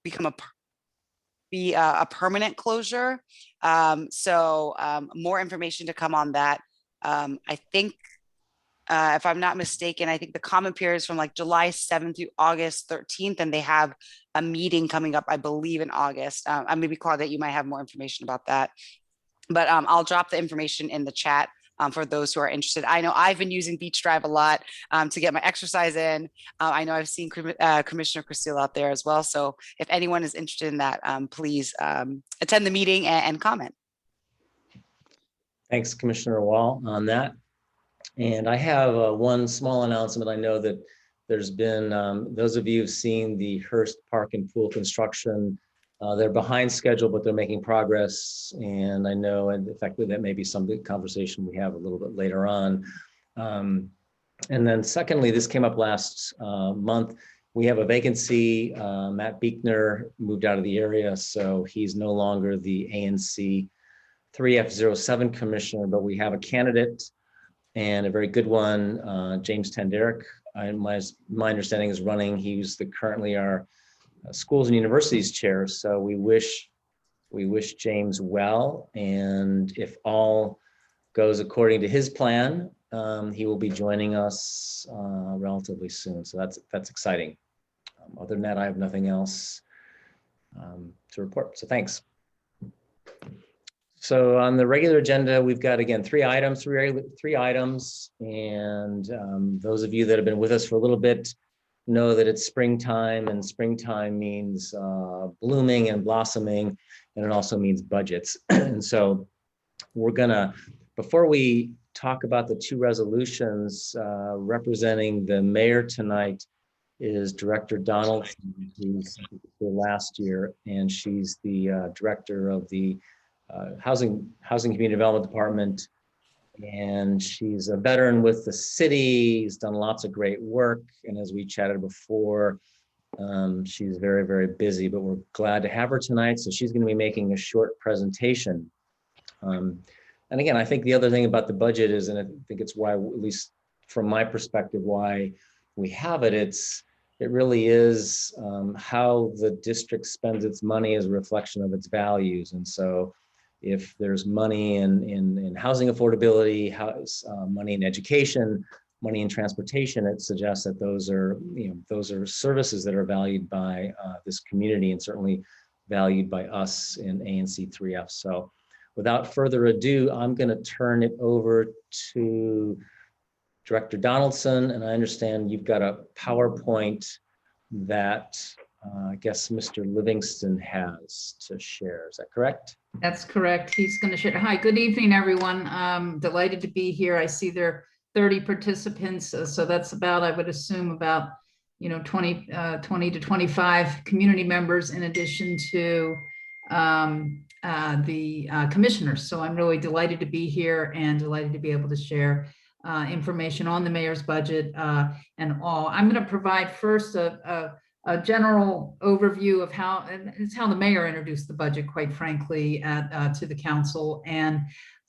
become a permanent closure. More information to come on that. I think, if I'm not mistaken, I think the comment period is from like July 7th through August 13th, and they have a meeting coming up, I believe, in August. I maybe, Claudette, you might have more information about that, but I'll drop the information in the chat for those who are interested. I know I've been using Beach Drive a lot to get my exercise in. I know I've seen Commissioner Cristil out there as well. So if anyone is interested in that, please attend the meeting and comment. Thanks, Commissioner Wall, on that. And I have one small announcement. I know that there's been, those of you who've seen the Hearst Park and Pool construction, they're behind schedule, but they're making progress. And I know, and in fact, that may be some conversation we have a little bit later on. And then secondly, this came up last month. We have a vacancy. Matt Beekner moved out of the area, so he's no longer the ANC 3F07 commissioner, but we have a candidate and a very good one, James Tanderick. My understanding is running. He's currently our schools and universities chair. So we wish James well, and if all goes according to his plan, he will be joining us relatively soon. So that's exciting. Other than that, I have nothing else to report. So thanks. So on the regular agenda, we've got, again, three items, and those of you that have been with us for a little bit know that it's springtime, and springtime means blooming and blossoming, and it also means budgets. And so we're gonna, before we talk about the two resolutions, representing the mayor tonight is Director Donaldson, who's here last year, and she's the director of the Housing Community Development Department, and she's a veteran with the city. She's done lots of great work, and as we chatted before, she's very, very busy, but we're glad to have her tonight. So she's going to be making a short presentation. And again, I think the other thing about the budget is, and I think it's why, at least from my perspective, why we have it, it really is how the district spends its money as a reflection of its values. And so if there's money in housing affordability, money in education, money in transportation, it suggests that those are services that are valued by this community, and certainly valued by us in ANC 3F. So without further ado, I'm going to turn it over to Director Donaldson, and I understand you've got a PowerPoint that I guess Mr. Livingston has to share. Is that correct? That's correct. He's going to share. Hi, good evening, everyone. Delighted to be here. I see there are 30 participants, so that's about, I would assume, about 20 to 25 community members, in addition to the commissioners. So I'm really delighted to be here and delighted to be able to share information on the mayor's budget and all. I'm going to provide first a general overview of how, and it's how the mayor introduced the budget, quite frankly, to the council. And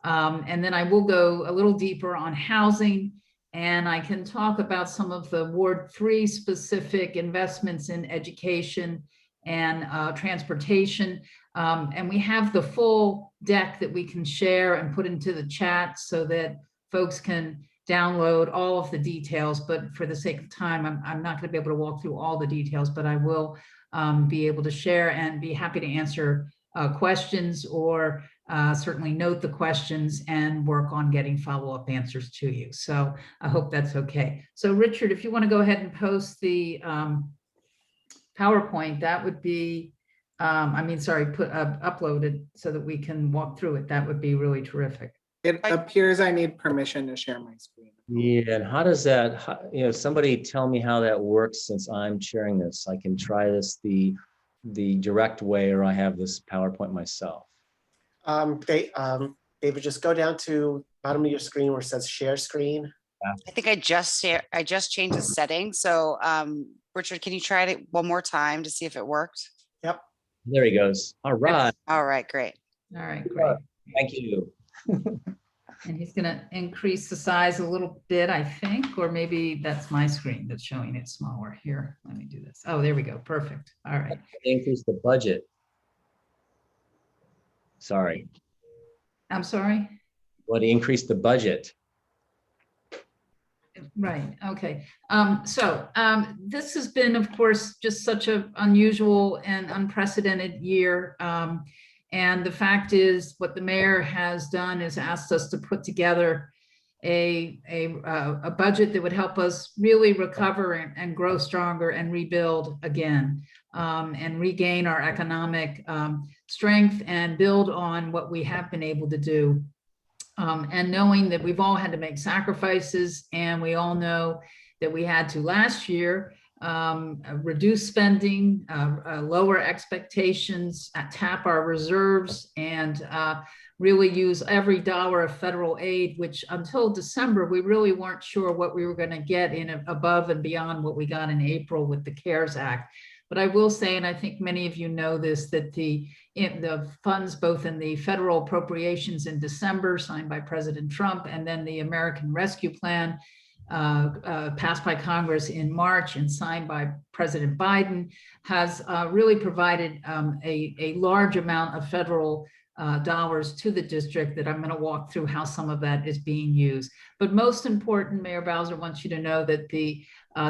then I will go a little deeper on housing, and I can talk about some of the Ward 3 specific investments in education and transportation. And we have the full deck that we can share and put into the chat so that folks can download all of the details, but for the sake of time, I'm not going to be able to walk through all the details, but I will be able to share and be happy to answer questions, or certainly note the questions and work on getting follow-up answers to you. So I hope that's okay. So Richard, if you want to go ahead and post the PowerPoint, that would be, upload it so that we can walk through it. That would be really terrific. It appears I need permission to share my screen. Yeah, and how does that, somebody tell me how that works, since I'm sharing this. I can try this the direct way, or I have this PowerPoint myself. David, just go down to bottom of your screen where it says share screen. I think I just changed the setting. So Richard, can you try it one more time to see if it worked? Yep. There he goes. All right. All right, great. All right, great. Thank you. And he's going to increase the size a little bit, I think, or maybe that's my screen that's showing it smaller. Here, let me do this. Oh, there we go. Perfect. All right. Increase the budget. Sorry, I'm sorry. what increased the budget? Right. Okay. This has been, of course, just such an unusual and unprecedented year. And the fact is, what the mayor has done is asked us to put together a budget that would help us really recover and grow stronger and rebuild again, and regain our economic strength and build on what we have been able to do. And knowing that we've all had to make sacrifices, and we all know that we had to last year reduce spending, lower expectations, tap our reserves, and really use every dollar of federal aid, which until December, we really weren't sure what we were going to get in above and beyond what we got in April with the CARES Act. But I will say, and I think many of you know this, that the funds, both in the federal appropriations in December signed by President Trump, and then the American Rescue Plan passed by Congress in March and signed by President Biden, has really provided a large amount of federal dollars to the district that I'm going to walk through how some of that is being used. But most important, Mayor Bowser wants you to know that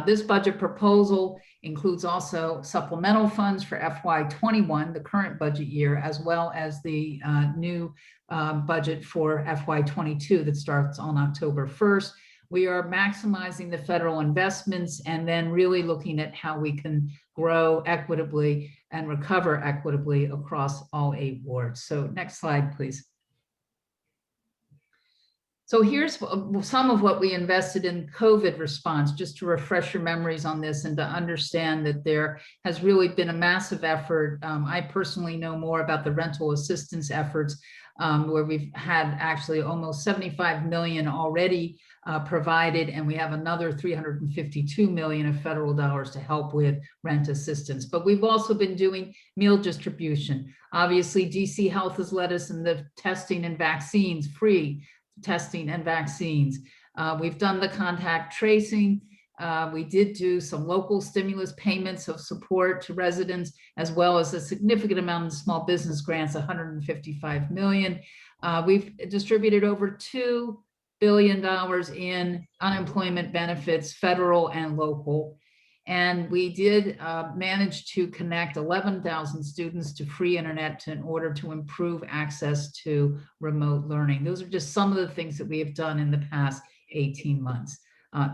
this budget proposal includes also supplemental funds for FY21, the current budget year, as well as the new budget for FY22 that starts on October 1st. We are maximizing the federal investments and then really looking at how we can grow equitably and recover equitably across all 8 wards. So next slide, please. So here's some of what we invested in COVID response, just to refresh your memories on this and to understand that there has really been a massive effort. I personally know more about the rental assistance efforts, where we've had actually almost 75 million already provided, and we have another 352 million of federal dollars to help with rent assistance. But we've also been doing meal distribution. Obviously, DC Health has led us in the testing and vaccines, free testing and vaccines. We've done the contact tracing. We did do some local stimulus payments of support to residents, as well as a significant amount of small business grants, 155 million. We've distributed over $2 billion in unemployment benefits, federal and local. And we did manage to connect 11,000 students to free internet in order to improve access to remote learning. Those are just some of the things that we have done in the past 18 months.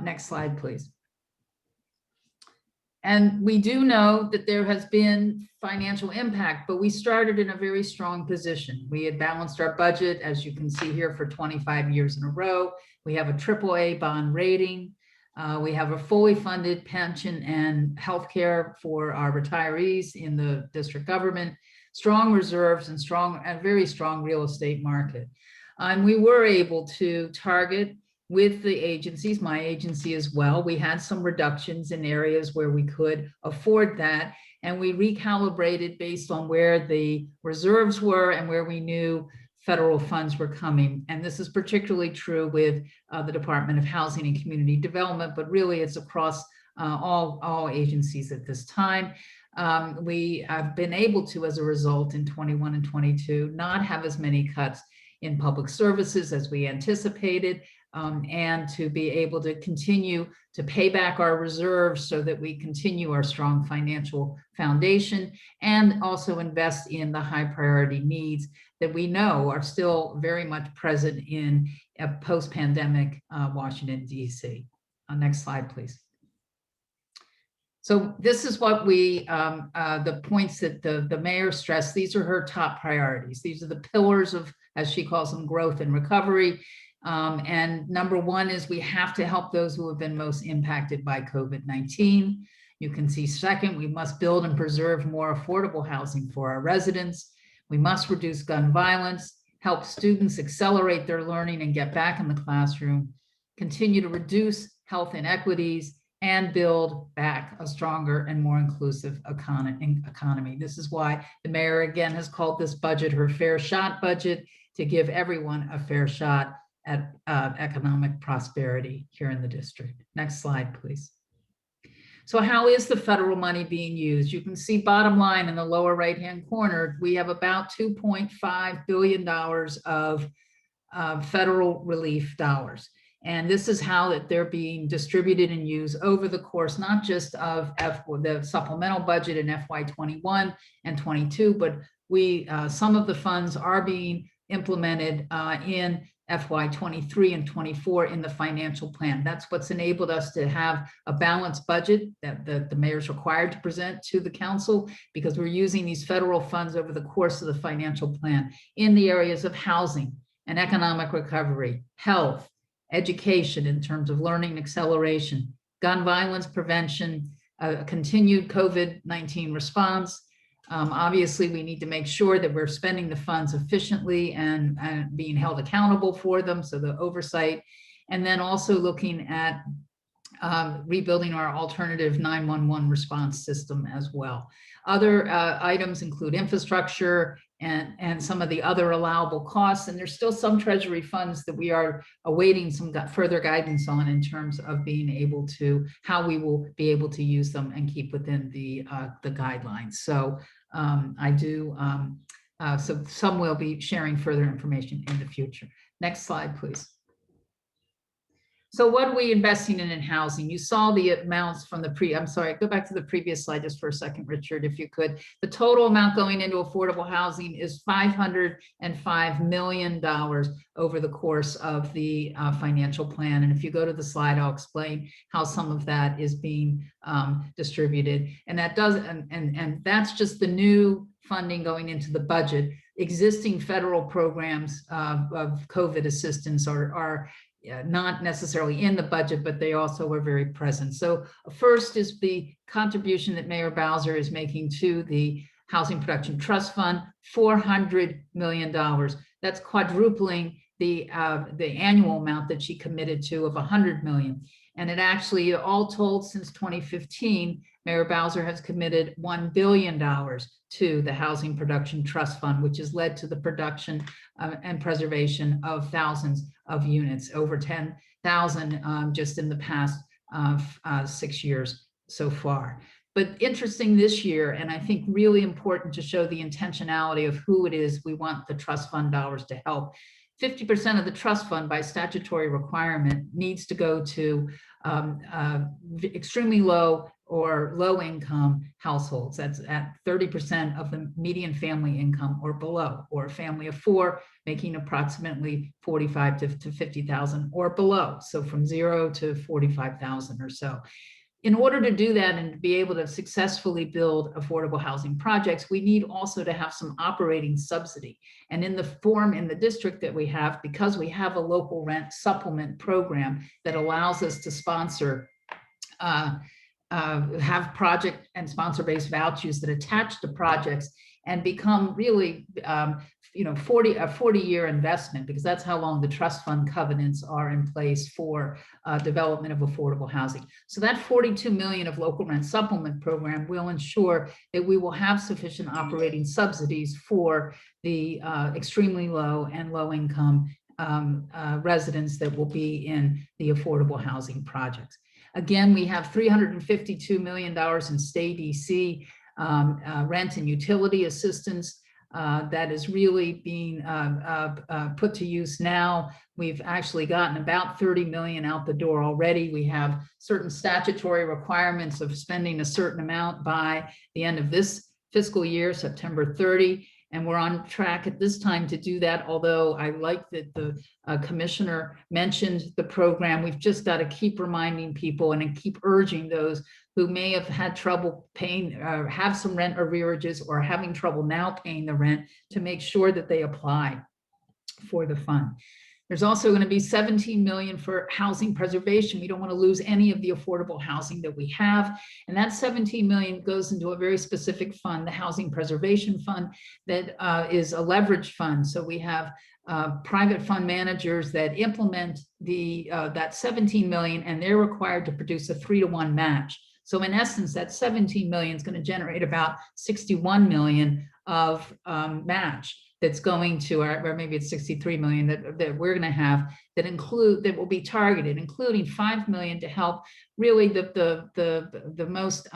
Next slide, please. And we do know that there has been financial impact, but we started in a very strong position. We had balanced our budget, as you can see here, for 25 years in a row. We have a AAA bond rating. We have a fully funded pension and healthcare for our retirees in the district government, strong reserves, and very strong real estate market. And we were able to target with the agencies, my agency as well. We had some reductions in areas where we could afford that, and we recalibrated based on where the reserves were and where we knew federal funds were coming. And this is particularly true with the Department of Housing and Community Development, but really it's across all agencies at this time. We have been able to, as a result, in 21 and 22, not have as many cuts in public services as we anticipated, and to be able to continue to pay back our reserves so that we continue our strong financial foundation, and also invest in the high priority needs that we know are still very much present in a post-pandemic Washington, D.C. Next slide, please. So this is what the points that the mayor stressed. These are her top priorities. These are the pillars of, as she calls them, growth and recovery. And number one is we have to help those who have been most impacted by COVID-19. You can see second, we must build and preserve more affordable housing for our residents. We must reduce gun violence, help students accelerate their learning and get back in the classroom, continue to reduce health inequities, and build back a stronger and more inclusive economy. This is why the mayor again has called this budget her fair shot budget, to give everyone a fair shot at economic prosperity here in the district. Next slide, please. So how is the federal money being used? You can see bottom line in the lower right-hand corner, we have about $2.5 billion of federal relief dollars. And this is how that they're being distributed and used over the course, not just of the supplemental budget in FY21 and 22, but some of the funds are being implemented in FY23 and 24 in the financial plan. That's what's enabled us to have a balanced budget that the mayor is required to present to the council, because we're using these federal funds over the course of the financial plan in the areas of housing and economic recovery, health, education in terms of learning acceleration, gun violence prevention, continued COVID-19 response. Obviously, we need to make sure that we're spending the funds efficiently and being held accountable for them, so the oversight, and then also looking at rebuilding our alternative 911 response system as well. Other items include infrastructure and some of the other allowable costs, and there's still some treasury funds that we are awaiting some further guidance on in terms of being able to, how we will be able to use them and keep within the guidelines. So so some will be sharing further information in the future. Next slide, please. So what are we investing in housing? You saw the amounts from the I'm sorry, go back to the previous slide just for a second, Richard, if you could. The total amount going into affordable housing is $505 million over the course of the financial plan. And if you go to the slide, I'll explain how some of that is being distributed. And that does, and that's just the new funding going into the budget. Existing federal programs of COVID assistance are not necessarily in the budget, but they also were very present. So first is the contribution that Mayor Bowser is making to the Housing Production Trust Fund, $400 million. That's quadrupling the annual amount that she committed to of $100 million. And it actually, all told, since 2015, Mayor Bowser has committed $1 billion to the Housing Production Trust Fund, which has led to the production and preservation of thousands of units, over 10,000 just in the past 6 years so far. But interesting this year, and I think really important to show the intentionality of who it is we want the trust fund dollars to help. 50% of the trust fund by statutory requirement needs to go to extremely low or low income households. That's at 30% of the median family income or below, or a family of four making approximately 45 to 50,000 or below. So from 0 to 45,000 or so. In order to do that and to be able to successfully build affordable housing projects, we need also to have some operating subsidy. And in the form in the district that we have, because we have a local rent supplement program that allows us to sponsor, have project and sponsor-based vouchers that attach to projects and become really, a 40-year investment, because that's how long the trust fund covenants are in place for development of affordable housing. So that $42 million of local rent supplement program will ensure that we will have sufficient operating subsidies for the extremely low and low income residents that will be in the affordable housing projects. Again, we have $352 million in state DC rent and utility assistance that is really being put to use now. We've actually gotten about 30 million out the door already. We have certain statutory requirements of spending a certain amount by the end of this fiscal year, September 30. And we're on track at this time to do that. Although I like that the commissioner mentioned the program, we've just got to keep reminding people and keep urging those who may have had trouble paying, have some rent arrearages or having trouble now paying the rent, to make sure that they apply for the fund. There's also going to be 17 million for housing preservation. We don't want to lose any of the affordable housing that we have. And that 17 million goes into a very specific fund, the Housing Preservation Fund, that is a leverage fund. So we have private fund managers that implement that 17 million, and they're required to produce a 3-to-1 match. So in essence, that 17 million is going to generate about 61 million of match. that's going to, or maybe it's 63 million that we're going to have that will be targeted, including 5 million to help really the most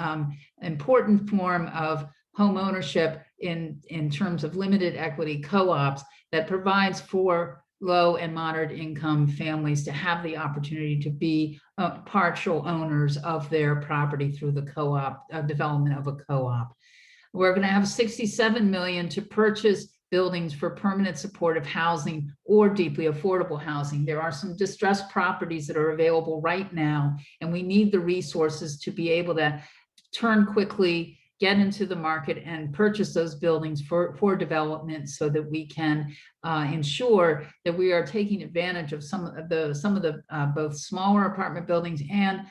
important form of home ownership in terms of limited equity co-ops that provides for low and moderate income families to have the opportunity to be partial owners of their property through the co-op development of a co-op. We're going to have 67 million to purchase buildings for permanent supportive housing or deeply affordable housing. There are some distressed properties that are available right now, and we need the resources to be able to turn quickly, get into the market and purchase those buildings for development so that we can ensure that we are taking advantage of some of the both smaller apartment buildings and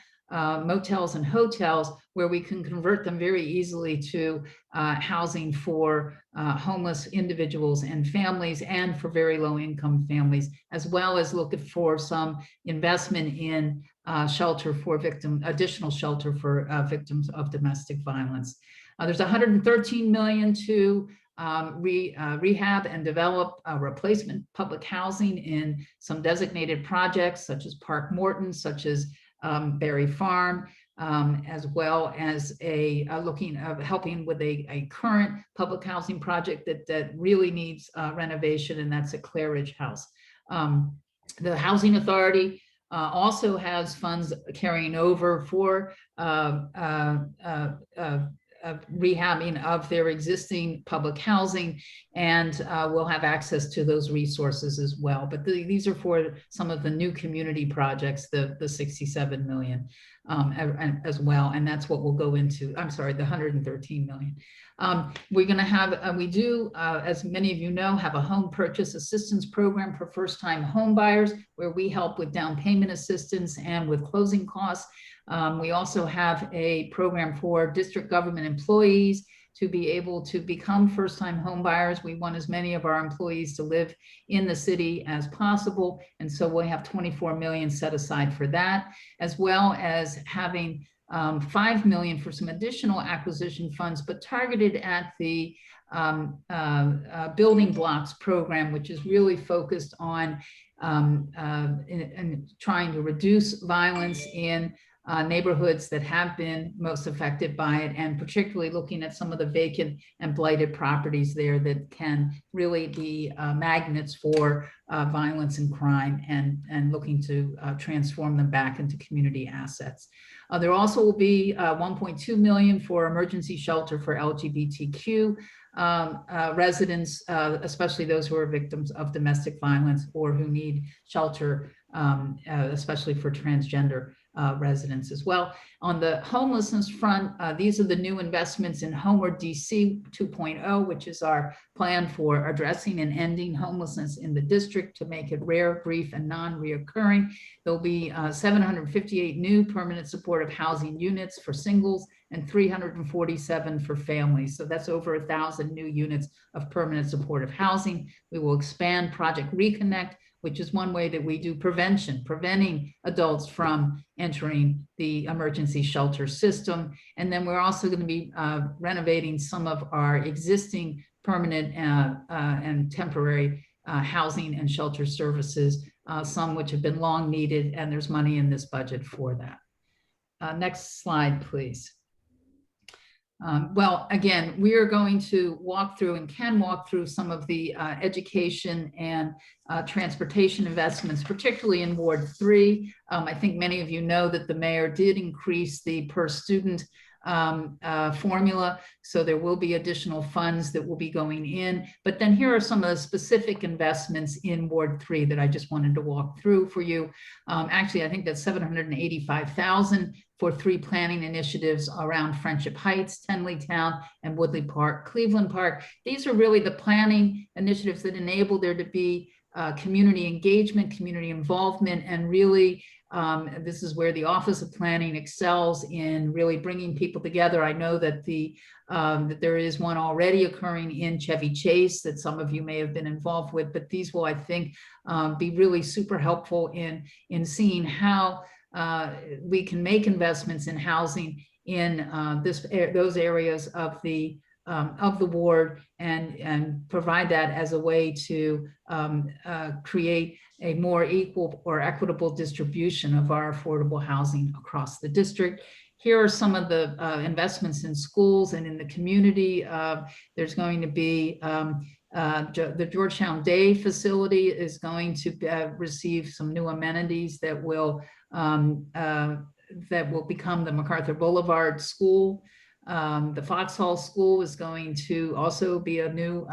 motels and hotels where we can convert them very easily to housing for homeless individuals and families and for very low income families, as well as look for some investment in shelter for additional shelter for victims of domestic violence. There's 113 million to rehab and develop replacement public housing in some designated projects such as Park Morton, such as Berry Farm, as well as helping with a current public housing project that really needs renovation, and that's at Claridge House. The Housing Authority also has funds carrying over for rehabbing of their existing public housing, and we'll have access to those resources as well. But these are for some of the new community projects, the 67 million as well, and that's what we'll go into. I'm sorry, the 113 million. We're going to have, we do, as many of you know, have a home purchase assistance program for first-time home buyers, where we help with down payment assistance and with closing costs. We also have a program for district government employees to be able to become first-time home buyers. We want as many of our employees to live in the city as possible. And so we have 24 million set aside for that, as well as having 5 million for some additional acquisition funds, but targeted at the building blocks program, which is really focused on in trying to reduce violence in neighborhoods that have been most affected by it, and particularly looking at some of the vacant and blighted properties there that can really be magnets for violence and crime, and looking to transform them back into community assets. There also will be 1.2 million for emergency shelter for LGBTQ residents, especially those who are victims of domestic violence or who need shelter, especially for transgender residents as well. On the homelessness front, these are the new investments in Homeward DC 2.0, which is our plan for addressing and ending homelessness in the district to make it rare, brief, and non-reoccurring. There'll be 758 new permanent supportive housing units for singles and 347 for families. So that's over 1,000 new units of permanent supportive housing. We will expand Project Reconnect, which is one way that we do preventing adults from entering the emergency shelter system. And then we're also going to be renovating some of our existing permanent and temporary housing and shelter services, some which have been long needed, and there's money in this budget for that. Next slide, please. Well, again, we are going to walk through and can walk through some of the education and transportation investments, particularly in Ward 3. I think many of you know that the mayor did increase the per student formula, so there will be additional funds that will be going in. But then here are some of the specific investments in Ward 3 that I just wanted to walk through for you. Actually, I think that's 785,000 for 3 planning initiatives around Friendship Heights, Tenleytown, and Woodley Park, Cleveland Park. These are really the planning initiatives that enable there to be community engagement, community involvement, and really this is where the Office of Planning excels in really bringing people together. I know that that there is one already occurring in Chevy Chase that some of you may have been involved with, but these will, I think, be really super helpful in seeing how we can make investments in housing in those areas of the of the ward and provide that as a way to create a more equal or equitable distribution of our affordable housing across the district. Here are some of the investments in schools and in the community. There's going to be the Georgetown Day facility is going to receive some new amenities that will become the MacArthur Boulevard School. The Foxhall School is going to also be a new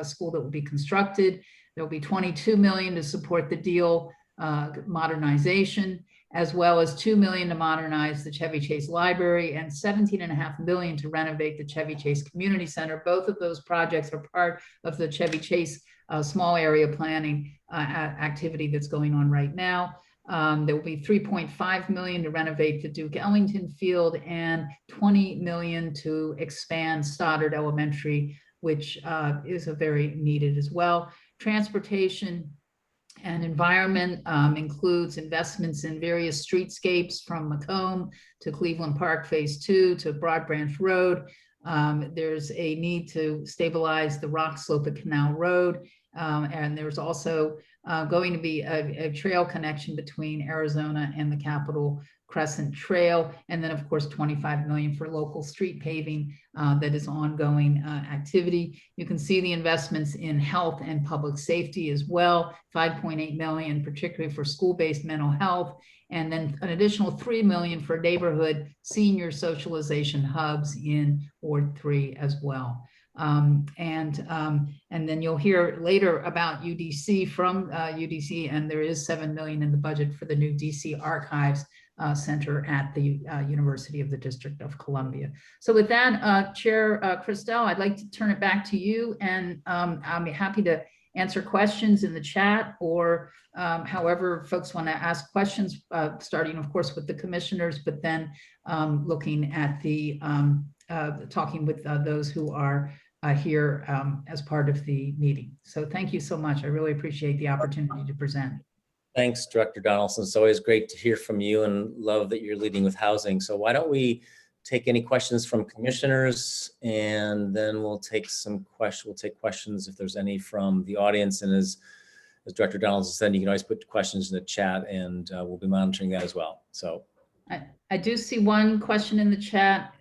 school that will be constructed. There will be $22 million to support the deal modernization, as well as $2 million to modernize the Chevy Chase Library and $17.5 million to renovate the Chevy Chase Community Center. Both of those projects are part of the Chevy Chase small area planning activity that's going on right now. There will be $3.5 million to renovate the Duke Ellington Field and $20 million to expand Stoddard Elementary, which is a very needed as well. Transportation and environment includes investments in various streetscapes from Macomb to Cleveland Park Phase 2 to Broad Branch Road. There's a need to stabilize the rock slope at Canal Road. And there's also going to be a trail connection between Arizona and the Capitol Crescent Trail. And then of course, $25 million for local street paving that is ongoing activity. You can see the investments in health and public safety as well, $5.8 million, particularly for school-based mental health. And then an additional $3 million for neighborhood senior socialization hubs in Ward 3 as well. And then you'll hear later about UDC from UDC, and there is $7 million in the budget for the new DC Archives Center at the University of the District of Columbia. So with that, Chair Christel, I'd like to turn it back to you, and I'll be happy to answer questions in the chat, or however folks want to ask questions, starting of course with the commissioners, but then looking at the talking with those who are here as part of the meeting. So thank you so much. I really appreciate the opportunity to present. Thanks, Director Donaldson. It's always great to hear from you, and love that you're leading with housing. So why don't we take any questions from commissioners, and then we'll take some questions. We'll take questions if there's any from the audience. And as Director Donaldson said, you can always put questions in the chat, and we'll be monitoring that as well. So I do see one question in the chat,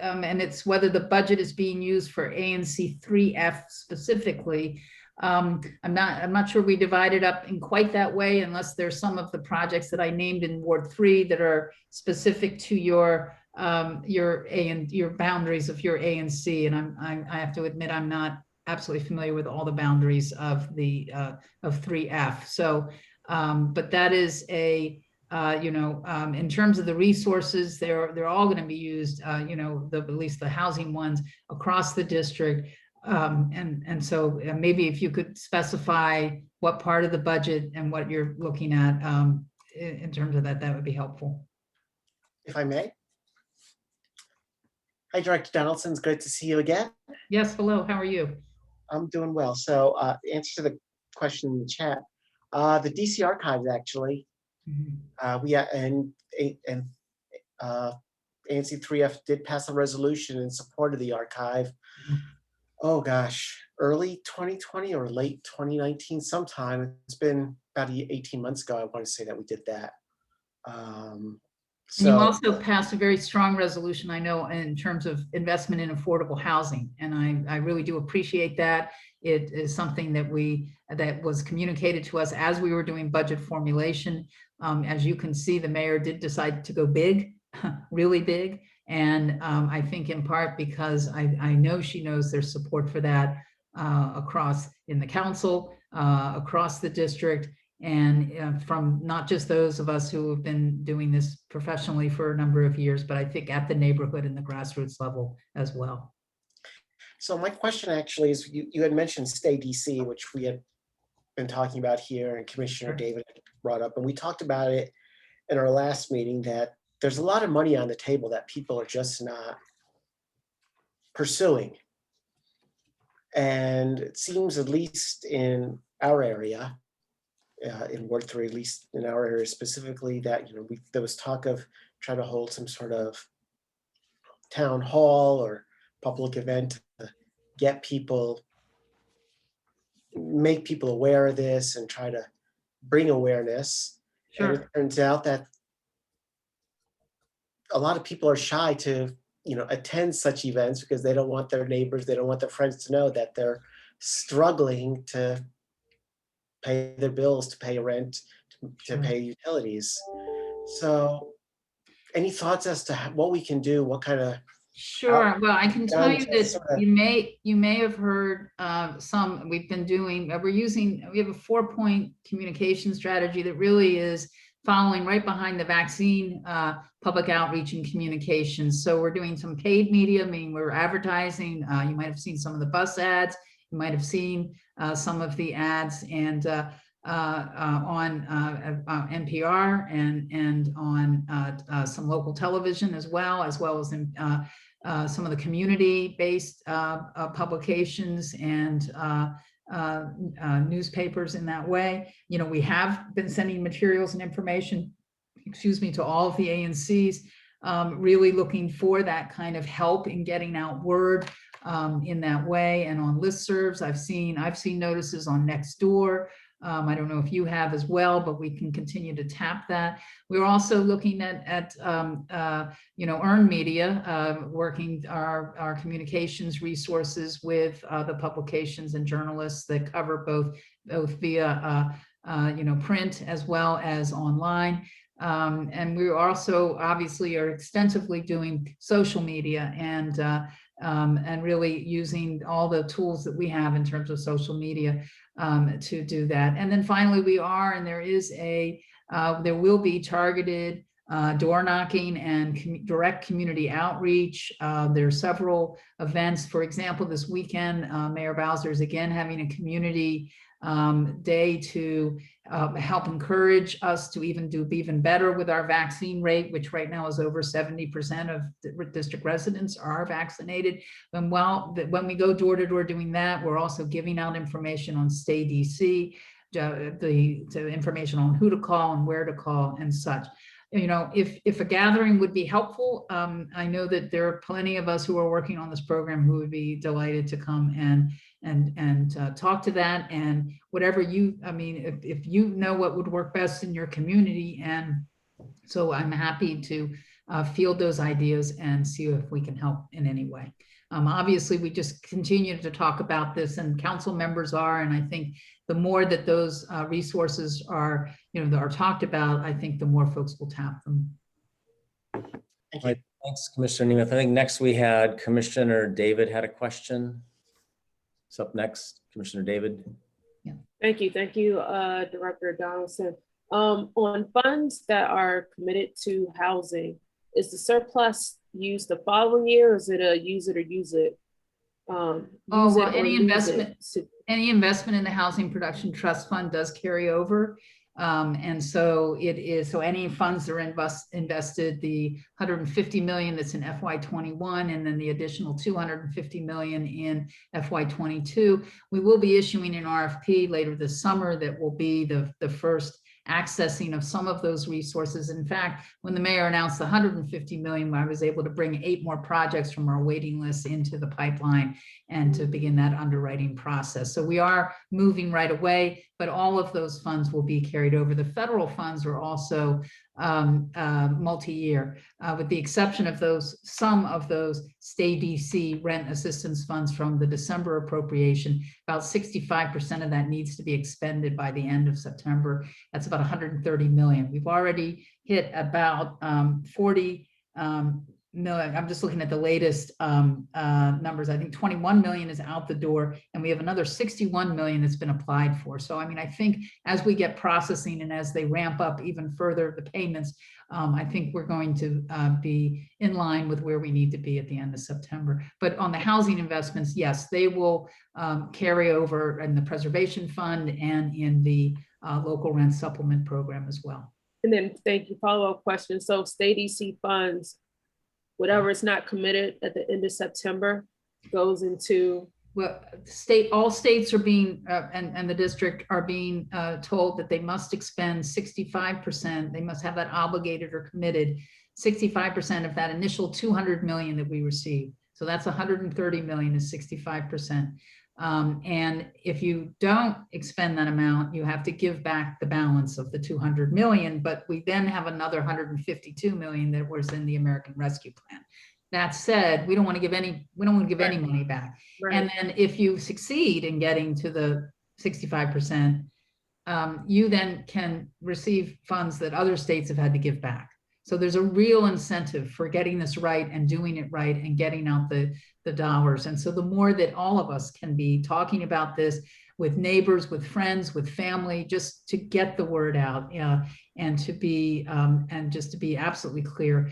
and it's whether the budget is being used for ANC 3F specifically. I'm not sure we divide it up in quite that way, unless there's some of the projects that I named in Ward 3 that are specific to your boundaries of your ANC. And I have to admit, I'm not absolutely familiar with all the boundaries of the of 3F. So, but that is a in terms of the resources, they're all going to be used, at least the housing ones across the district. And so maybe if you could specify what part of the budget and what you're looking at in terms of that, that would be helpful. If I may. Hi, Director Donaldson. It's good to see you again. Yes, hello, how are you? I'm doing well. So answer to the question in the chat. The DC Archives, actually, we and ANC 3F did pass a resolution in support of the archive. Oh gosh, early 2020 or late 2019 sometime. It's been about 18 months ago, I want to say, that we did that. And you also passed a very strong resolution, I know, in terms of investment in affordable housing. And I really do appreciate that. It is something that that was communicated to us as we were doing budget formulation. As you can see, the mayor did decide to go big, really big. And I think in part because I know she knows there's support for that across in the council, across the district, and from not just those of us who have been doing this professionally for a number of years, but I think at the neighborhood and the grassroots level as well. So my question actually is, you had mentioned Stay DC, which we had been talking about here, and Commissioner David brought up, and we talked about it in our last meeting, that there's a lot of money on the table that people are just not pursuing. And it seems, at least in our area, in Ward 3, at least in our area specifically, that there was talk of trying to hold some sort of town hall or public event to get people, make people aware of this and try to bring awareness. And it Sure. turns out that a lot of people are shy to, attend such events because they don't want their neighbors, they don't want their friends to know that they're struggling to pay their bills, to pay rent, to Sure. pay utilities. So any thoughts as to what we can do, what kind of Sure. Well, I can tell you that sort of- you may have heard we've been doing, we have a 4-point communication strategy that really is following right behind the vaccine public outreach and communications. So we're doing some paid media, meaning we're advertising. You might have seen some of the bus ads. You might have seen some of the ads and on NPR and on some local television as well as in some of the community-based publications and newspapers in that way. We have been sending materials and information, to all of the ANCs, really looking for that kind of help in getting out word in that way, and on listservs. I've seen notices on Nextdoor. I don't know if you have as well, but we can continue to tap that. We're also looking at earned media, working our communications resources with the publications and journalists that cover both via print as well as online. And we also obviously are extensively doing social media and really using all the tools that we have in terms of social media to do that. And then finally, there will be targeted door knocking and direct community outreach. There are several events. For example, this weekend, Mayor Bowser is again having a community day to help encourage us to do even better with our vaccine rate, which right now is over 70% of the district residents are vaccinated. And when we go door to door doing that, we're also giving out information on Stay DC, the information on who to call and where to call and such. If a gathering would be helpful, I know that there are plenty of us who are working on this program who would be delighted to come and talk to that, and whatever if you know what would work best in your community. And so I'm happy to field those ideas and see if we can help in any way. Obviously, we just continue to talk about this, and council members are, and I think the more that those resources are talked about, I think the more folks will tap them. Thank Right. Thanks, Commissioner Nemeth. I think next we had Commissioner David had a question. What's up next, Commissioner David? Thank you, Director Donaldson. On funds that are committed to housing, is the surplus used the following year, or is it a use it or use it? Any investment in the Housing Production Trust Fund does carry over. And so it is, so any funds that are invested, the 150 million that's in FY21, and then the additional 250 million in FY22, we will be issuing an RFP later this summer that will be the first accessing of some of those resources. In fact, when the mayor announced the 150 million, I was able to bring 8 more projects from our waiting list into the pipeline and to begin that underwriting process. So we are moving right away, but all of those funds will be carried over. The federal funds are also multi-year, with the exception of some of those Stay DC rent assistance funds from the December appropriation. About 65% of that needs to be expended by the end of September. That's about 130 million. We've already hit about 40 million. I'm just looking at the latest numbers. I think 21 million is out the door, and we have another 61 million that's been applied for. So, I think as we get processing and as they ramp up even further the payments, I think we're going to be in line with where we need to be at the end of September. But on the housing investments, yes, they will carry over in the preservation fund and in the local rent supplement program as well. And then, thank you, follow-up question. So Stay DC funds, whatever is not committed at the end of September goes into? Well, all states are being, and the district are being told that they must expend 65%. They must have that obligated or committed 65% of that initial 200 million that we received. So that's 130 million is 65%. And if you don't expend that amount, you have to give back the balance of the 200 million, but we then have another 152 million that was in the American Rescue Plan. That said, we don't want to give any money back. Right. And then if you succeed in getting to the 65%, you then can receive funds that other states have had to give back. So there's a real incentive for getting this right and doing it right and getting out the dollars. And so the more that all of us can be talking about this with neighbors, with friends, with family, just to get the word out, and to be and just to be absolutely clear,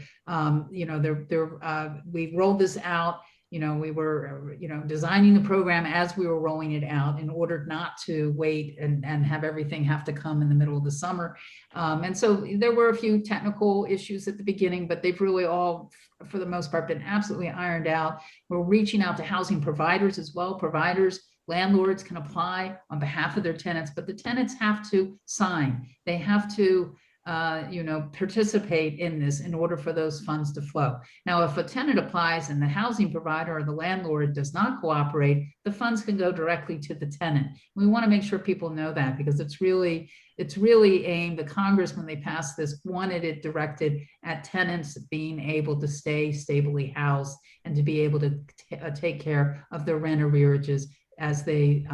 we rolled this out. We were, designing the program as we were rolling it out in order not to wait and have everything have to come in the middle of the summer. And so there were a few technical issues at the beginning, but they've really all, for the most part, been absolutely ironed out. We're reaching out to housing providers as well. Landlords can apply on behalf of their tenants, but the tenants have to sign. They have to participate in this in order for those funds to flow. Now, if a tenant applies and the housing provider or the landlord does not cooperate, the funds can go directly to the tenant. We want to make sure people know that, because it's really aimed, the Congress, when they passed this, wanted it directed at tenants being able to stay stably housed and to be able to take care of their rent arrearages as they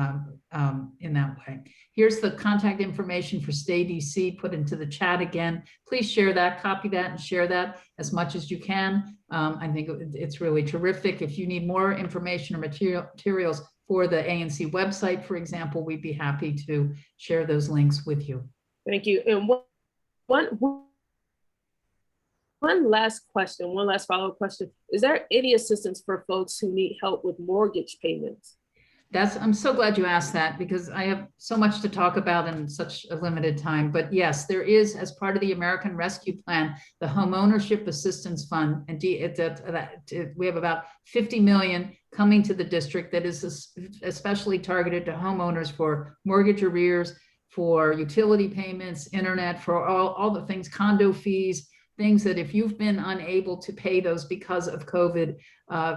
in that way. Here's the contact information for Stay DC put into the chat again. Please share that, copy that, and share that as much as you can. I think it's really terrific. If you need more information or materials for the ANC website, for example, we'd be happy to share those links with you. Thank you. And one last question, one last follow-up question. Is there any assistance for folks who need help with mortgage payments? I'm so glad you asked that, because I have so much to talk about in such a limited time. But yes, there is, as part of the American Rescue Plan, the Homeownership Assistance Fund, and we have about 50 million coming to the district that is especially targeted to homeowners for mortgage arrears, for utility payments, internet, for all the things, condo fees, things that if you've been unable to pay those because of COVID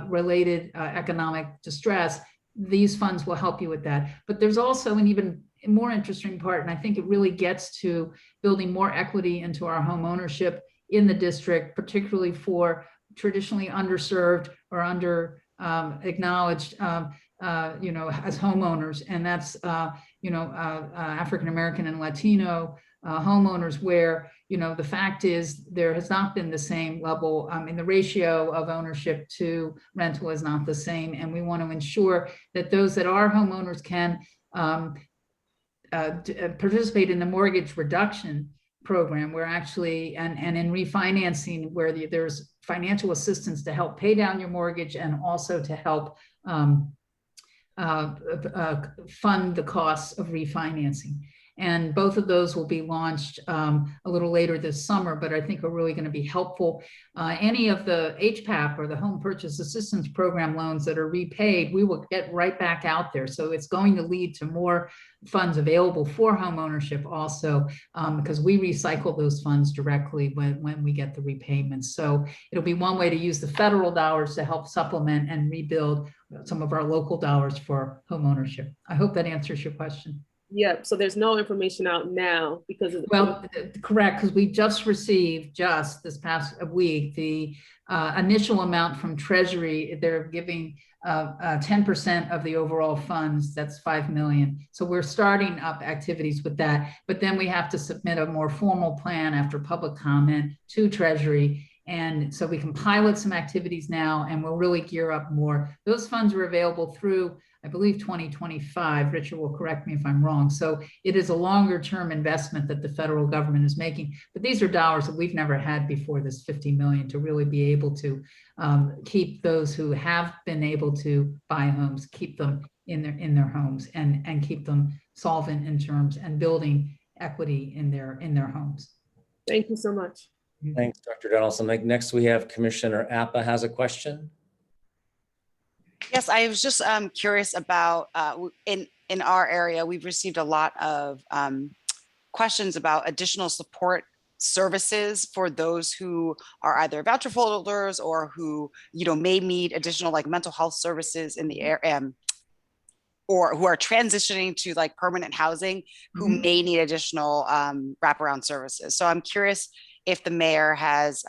related economic distress, these funds will help you with that. But there's also an even more interesting part, and I think it really gets to building more equity into our home ownership in the district, particularly for traditionally underserved or under acknowledged, as homeowners, and that's African American and Latino homeowners, where the fact is there has not been the same level. The ratio of ownership to rental is not the same, and we want to ensure that those that are homeowners can participate in the mortgage reduction program, where actually and in refinancing, where there's financial assistance to help pay down your mortgage and also to help fund the costs of refinancing. And both of those will be launched a little later this summer, but I think are really going to be helpful. Any of the HPAP or the Home Purchase Assistance Program loans that are repaid, we will get right back out there. So it's going to lead to more funds available for home ownership also, because we recycle those funds directly when we get the repayments. So it'll be one way to use the federal dollars to help supplement and rebuild some of our local dollars for home ownership. I hope that answers your question. Yeah, so there's no information out now because of correct, because we just received this past week the initial amount from Treasury. They're giving 10% of the overall funds. That's 5 million. So we're starting up activities with that, but then we have to submit a more formal plan after public comment to Treasury. And so we can pilot some activities now, and we'll really gear up more. Those funds are available through, I believe, 2025. Richard will correct me if I'm wrong. So it is a longer term investment that the federal government is making. But these are dollars that we've never had before, this 50 million, to really be able to keep those who have been able to buy homes, keep them in their homes, and keep them solvent in terms and building equity in their homes. Thank you so much. Thanks, Dr. Donaldson. Next, we have Commissioner Appa has a question. Yes, I was just curious about in our area, we've received a lot of questions about additional support services for those who are either voucher holders or who, may need additional like mental health services in the area, or who are transitioning to like permanent housing, who Mhm. may need additional wraparound services. So I'm curious if the mayor has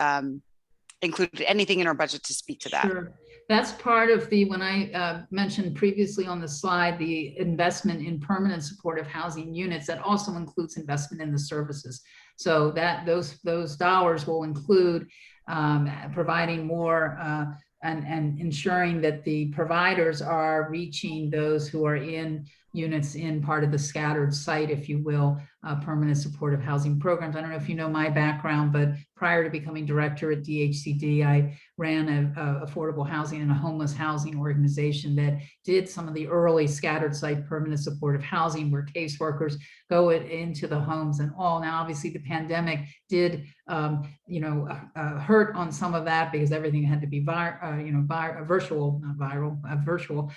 included anything in our budget to speak to that. Sure. That's part of when I mentioned previously on the slide, the investment in permanent supportive housing units, that also includes investment in the services. So that those dollars will include providing more and ensuring that the providers are reaching those who are in units in part of the scattered site, if you will, permanent supportive housing programs. I don't know if you know my background, but prior to becoming director at DHCD, I ran a affordable housing and a homeless housing organization that did some of the early scattered site permanent supportive housing, where caseworkers go into the homes and all. Now, obviously, the pandemic did hurt on some of that because everything had to be virtual, not viral, virtual.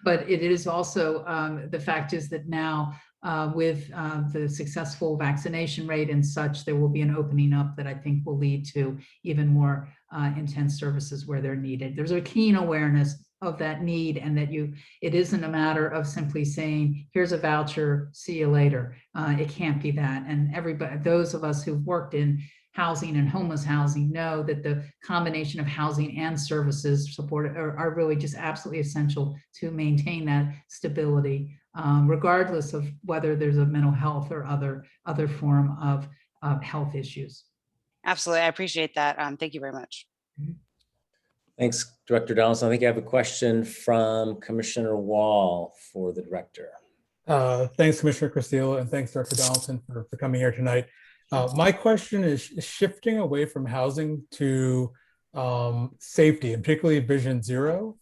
But it is also the fact is that now with the successful vaccination rate and such, there will be an opening up that I think will lead to even more intense services where they're needed. There's a keen awareness of that need, and that it isn't a matter of simply saying, here's a voucher, see you later. It can't be that. And everybody, those of us who've worked in housing and homeless housing know that the combination of housing and services support are really just absolutely essential to maintain that stability, regardless of whether there's a mental health or other form of health issues. Absolutely. I appreciate that. Thank you very much. Thanks, Director Donaldson. I think I have a question from Commissioner Wall for the director. Thanks, Commissioner Castillo, and thanks, Director Donaldson, for coming here tonight. My question is shifting away from housing to safety, and particularly Vision Zero,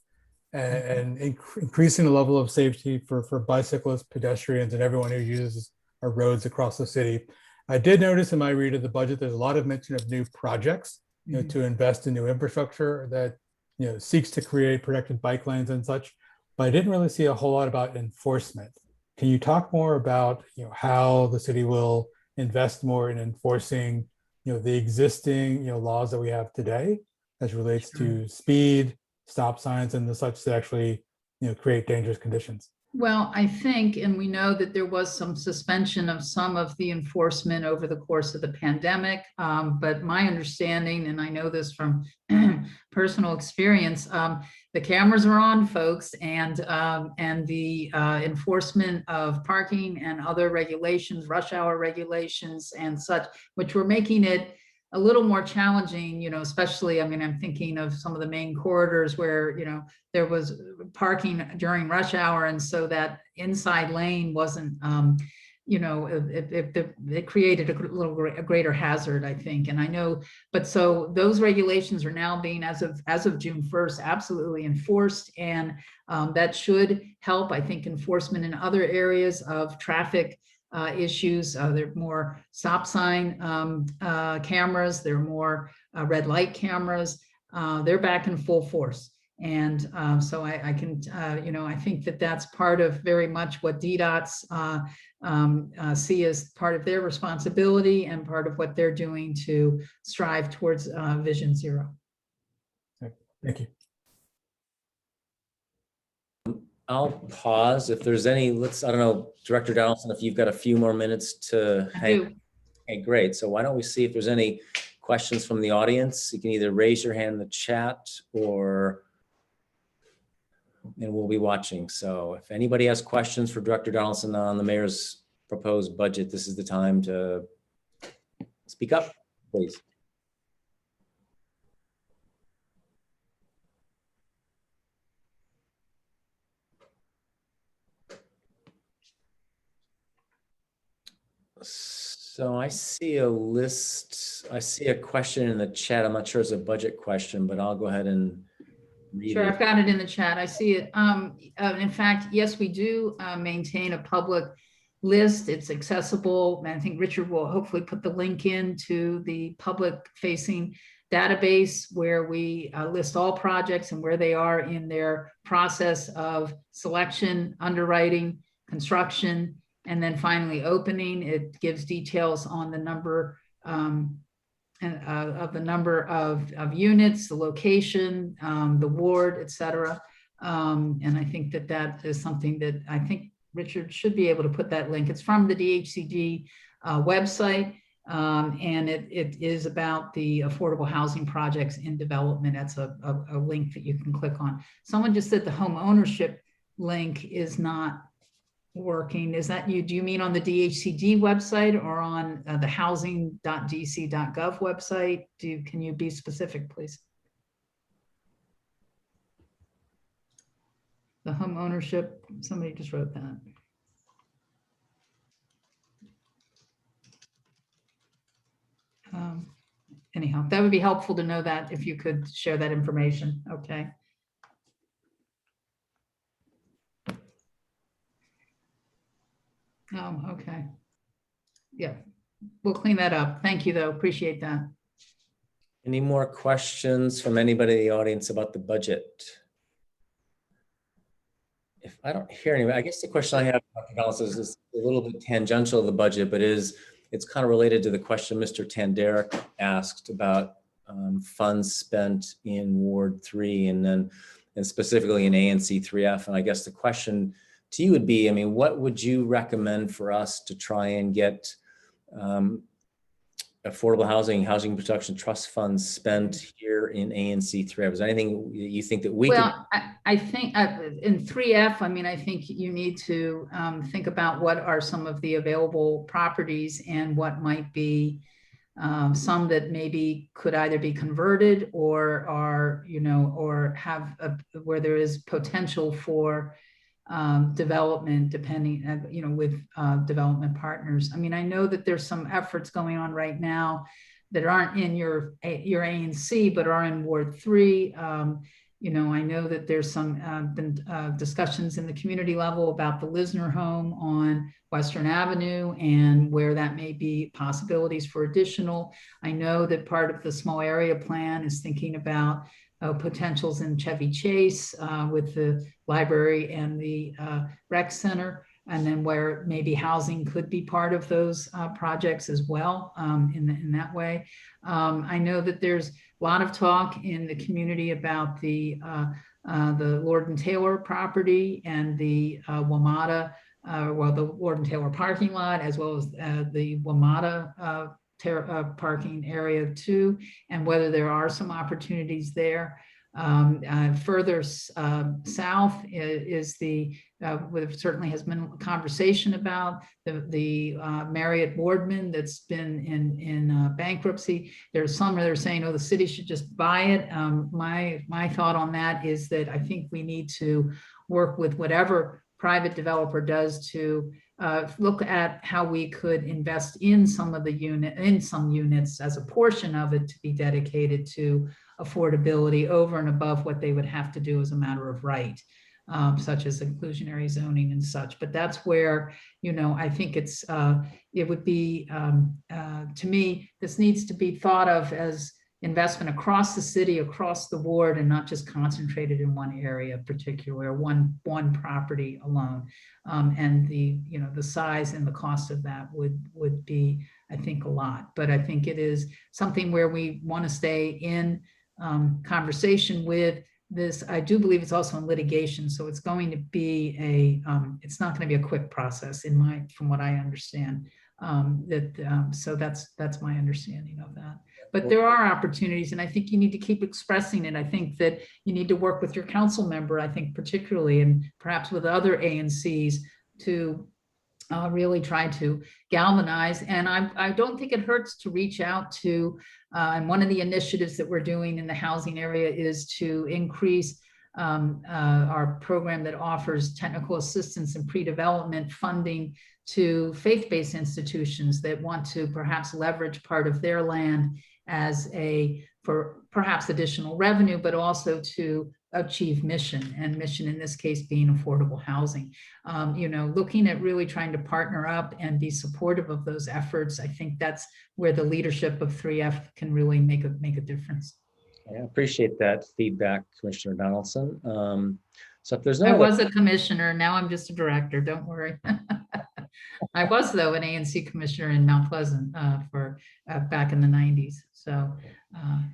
and increasing the level of safety for bicyclists, pedestrians, and everyone who uses our roads across the city. I did notice in my read of the budget, there's a lot of mention of new projects, to invest in new infrastructure that seeks to create protected bike lanes and such, but I didn't really see a whole lot about enforcement. Can you talk more about how the city will invest more in enforcing the existing laws that we have today as relates to speed, stop signs, and the such that actually create dangerous conditions? Well, I think, and we know that there was some suspension of some of the enforcement over the course of the pandemic, but my understanding, and I know this from personal experience, the cameras are on, folks, and the enforcement of parking and other regulations, rush hour regulations and such, which were making it a little more challenging, especially, I'm thinking of some of the main corridors where, there was parking during rush hour. And so that inside lane wasn't, it created a greater hazard, I think. And I know, but so those regulations are now being, as of June 1st, absolutely enforced. And that should help, I think, enforcement in other areas of traffic issues. There are more stop sign cameras. There are more red light cameras. They're back in full force. And so I can, I think that that's part of very much what DDOT's see as part of their responsibility and part of what they're doing to strive towards Vision Zero. Thank you. I'll pause if there's any, I don't know, Director Donaldson, if you've got a few more minutes to hang. Okay, great. So why don't we see if there's any questions from the audience? You can either raise your hand in the chat and we'll be watching. So if anybody has questions for Director Donaldson on the mayor's proposed budget, this is the time to speak up, please. So I see a list, I see a question in the chat. I'm not sure it's a budget question, but I'll go ahead and read Sure, it. I've got it in the chat. I see it. In fact, yes, we do maintain a public list. It's accessible. And I think Richard will hopefully put the link into the public facing database where we list all projects and where they are in their process of selection, underwriting, construction, and then finally opening. It gives details on the number and of the number of units, the location, the ward, et cetera. And I think that that is something that I think Richard should be able to put that link. It's from the DHCD website. And it is about the affordable housing projects in development. That's a link that you can click on. Someone just said the home ownership link is not working. Is that you? Do you mean on the DHCD website or on the housing.dc.gov website? Can you be specific, please? The home ownership, somebody just wrote that. Anyhow, that would be helpful to know that if you could share that information. Okay. Oh, okay. Yeah, we'll clean that up. Thank you, though. Appreciate that. Any more questions from anybody in the audience about the budget? If I don't hear anybody, I guess the question I have, Dr. Gonzalez, is a little bit tangential to the budget, but it's kind of related to the question Mr. Tanderick asked about funds spent in Ward 3 and specifically in ANC 3F. And I guess the question to you would be, I mean, what would you recommend for us to try and get affordable housing protection trust funds spent here in ANC 3F? Is there anything you think that we Well, I think in 3F, I mean, I think you need to think about what are some of the available properties and what might be some that maybe could either be converted or are, or have where there is potential for development, depending, with development partners. I mean, I know that there's some efforts going on right now that aren't in your ANC, but are in Ward 3. I know that there's some been discussions in the community level about the Lisner home on Western Avenue and where that may be possibilities for additional. I know that part of the small area plan is thinking about potentials in Chevy Chase with the library and the rec center, and then where maybe housing could be part of those projects as well in that way. I know that there's a lot of talk in the community about the Lord and Taylor property and the WMATA, the Lord and Taylor parking lot, as well as the WMATA parking area too, and whether there are some opportunities there. Further south is the certainly has been a conversation about the Marriott Boardman that's been in bankruptcy. There's some that are saying, oh, the city should just buy it. My thought on that is that I think we need to work with whatever private developer does to look at how we could invest in some units as a portion of it to be dedicated to affordability over and above what they would have to do as a matter of right, such as inclusionary zoning and such. But that's where, I think it would be, to me, this needs to be thought of as investment across the city, across the ward, and not just concentrated in one area particular, one property alone. And the size and the cost of that would be, I think, a lot. But I think it is something where we want to stay in conversation with this. I do believe it's also in litigation, so it's going to be it's not going to be a quick process from what I understand. So that's my understanding of that. But there are opportunities, and I think you need to keep expressing it. I think that you need to work with your council member, I think particularly, and perhaps with other ANCs to really try to galvanize. And I don't think it hurts to reach out to, and one of the initiatives that we're doing in the housing area is to increase our program that offers technical assistance and pre-development funding to faith-based institutions that want to perhaps leverage part of their land for perhaps additional revenue, but also to achieve mission, and mission in this case being affordable housing. Looking at really trying to partner up and be supportive of those efforts. I think that's where the leadership of 3F can really make a difference. I appreciate that feedback, Commissioner Donaldson. So if there's no I was a commissioner, now I'm just a director, don't worry. I was, though, an ANC commissioner in Mount Pleasant for back in the 90s. So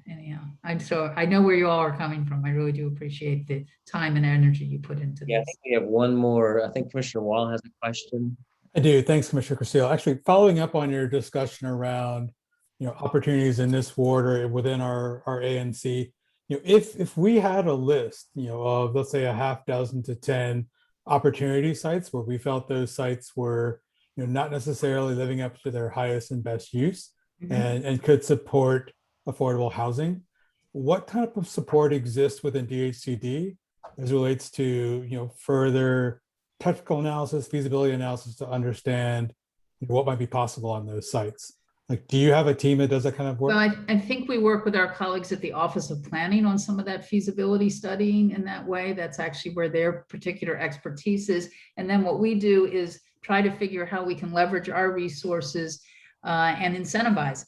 anyhow, I know where you all are coming from. I really do appreciate the time and energy you put into Yeah, I this. think we have one more. I think Commissioner Wall has a question. I do. Thanks, Commissioner Castillo. Actually, following up on your discussion around, opportunities in this ward or within our ANC, if we had a list, of, let's say, a half dozen to 10 opportunity sites where we felt those sites were, not necessarily living up to their highest and best use Mhm. and could support affordable housing, what type of support exists within DHCD as relates to, further technical analysis, feasibility analysis to understand what might be possible on those sites? Like, do you have a team that does that kind of work? Well, I think we work with our colleagues at the Office of Planning on some of that feasibility studying in that way. That's actually where their particular expertise is. And then what we do is try to figure how we can leverage our resources and incentivize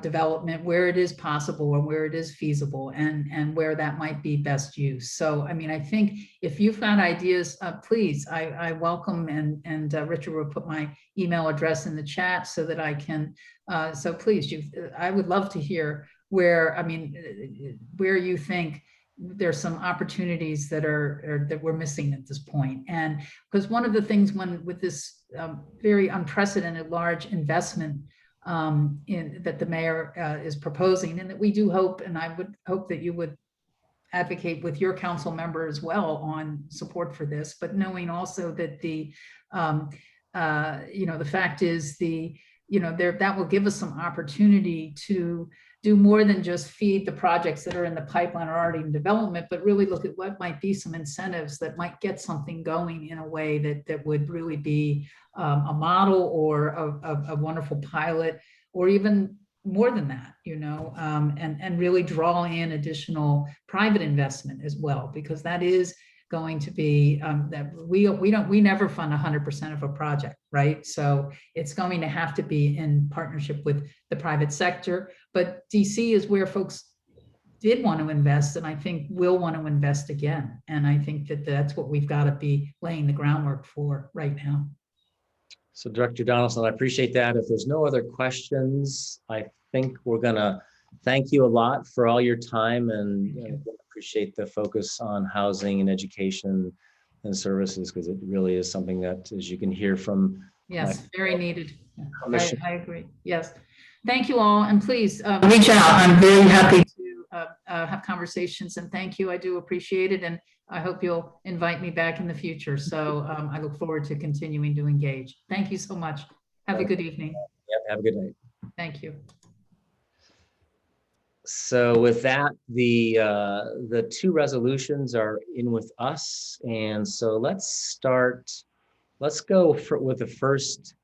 development where it is possible and where it is feasible and where that might be best use. So, I mean, I think if you've got ideas, please, I welcome, and Richard will put my email address in the chat so that I can, so please, I would love to hear where, where you think there's some opportunities that we're missing at this point. And because one of the things with this very unprecedented large investment that the mayor is proposing, and that we do hope, and I would hope that you would advocate with your council member as well on support for this, but knowing also that the fact is that will give us some opportunity to do more than just feed the projects that are in the pipeline or already in development, but really look at what might be some incentives that might get something going in a way that would really be a model or a wonderful pilot, or even more than that, and really draw in additional private investment as well, because that is going to be that we never fund 100% of a project, right? So it's going to have to be in partnership with the private sector. But DC is where folks did want to invest, and I think will want to invest again. And I think that's what we've got to be laying the groundwork for right now. So Director Donaldson, I appreciate that. If there's no other questions, I think we're gonna thank you a lot for all your time, and appreciate the focus on housing and education and services, because it really is something that, as you can hear from. Yes, very needed. I agree. Yes. Thank you all. And please reach out. I'm very happy to have conversations, and thank you. I do appreciate it. And I hope you'll invite me back in the future. So I look forward to continuing to engage. Thank you so much. Have a good evening. Yep, have a good night. Thank you. So with that, the two resolutions are in with us. And so let's go with the first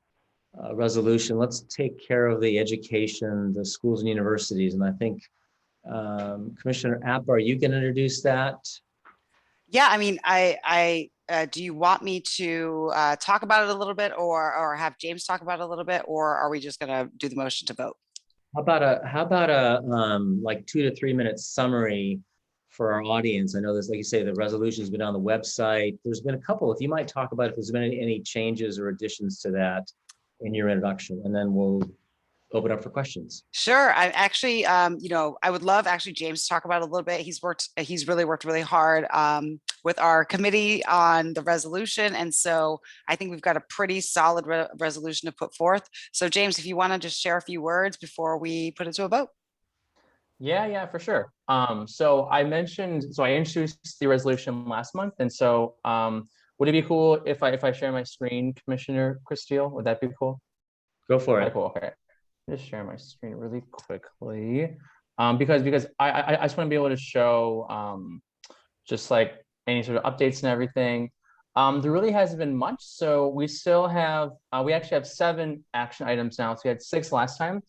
resolution. Let's take care of the education, the schools and universities. And I think Commissioner App, are you going to introduce that? Yeah, do you want me to talk about it a little bit, or have James talk about it a little bit, or are we just going to do the motion to vote? How about a like 2 to 3 minute summary for our audience? I know there's, like you say, the resolution's been on the website. There's been a couple. If you might talk about if there's been any changes or additions to that in your introduction, and then we'll open up for questions. Sure. I actually, I would love actually James to talk about it a little bit. He's really worked really hard with our committee on the resolution. And so I think we've got a pretty solid resolution to put forth. So James, if you want to just share a few words before we put it to a vote. Yeah, for sure. So I introduced the resolution last month. And so would it be cool if I share my screen, Commissioner Castillo? Would that be cool? Go for it. Cool. Okay. Just share my screen really quickly because I just want to be able to show just like any sort of updates and everything. There really hasn't been much, so we still have we actually have 7 action items now. So we had 6 last time.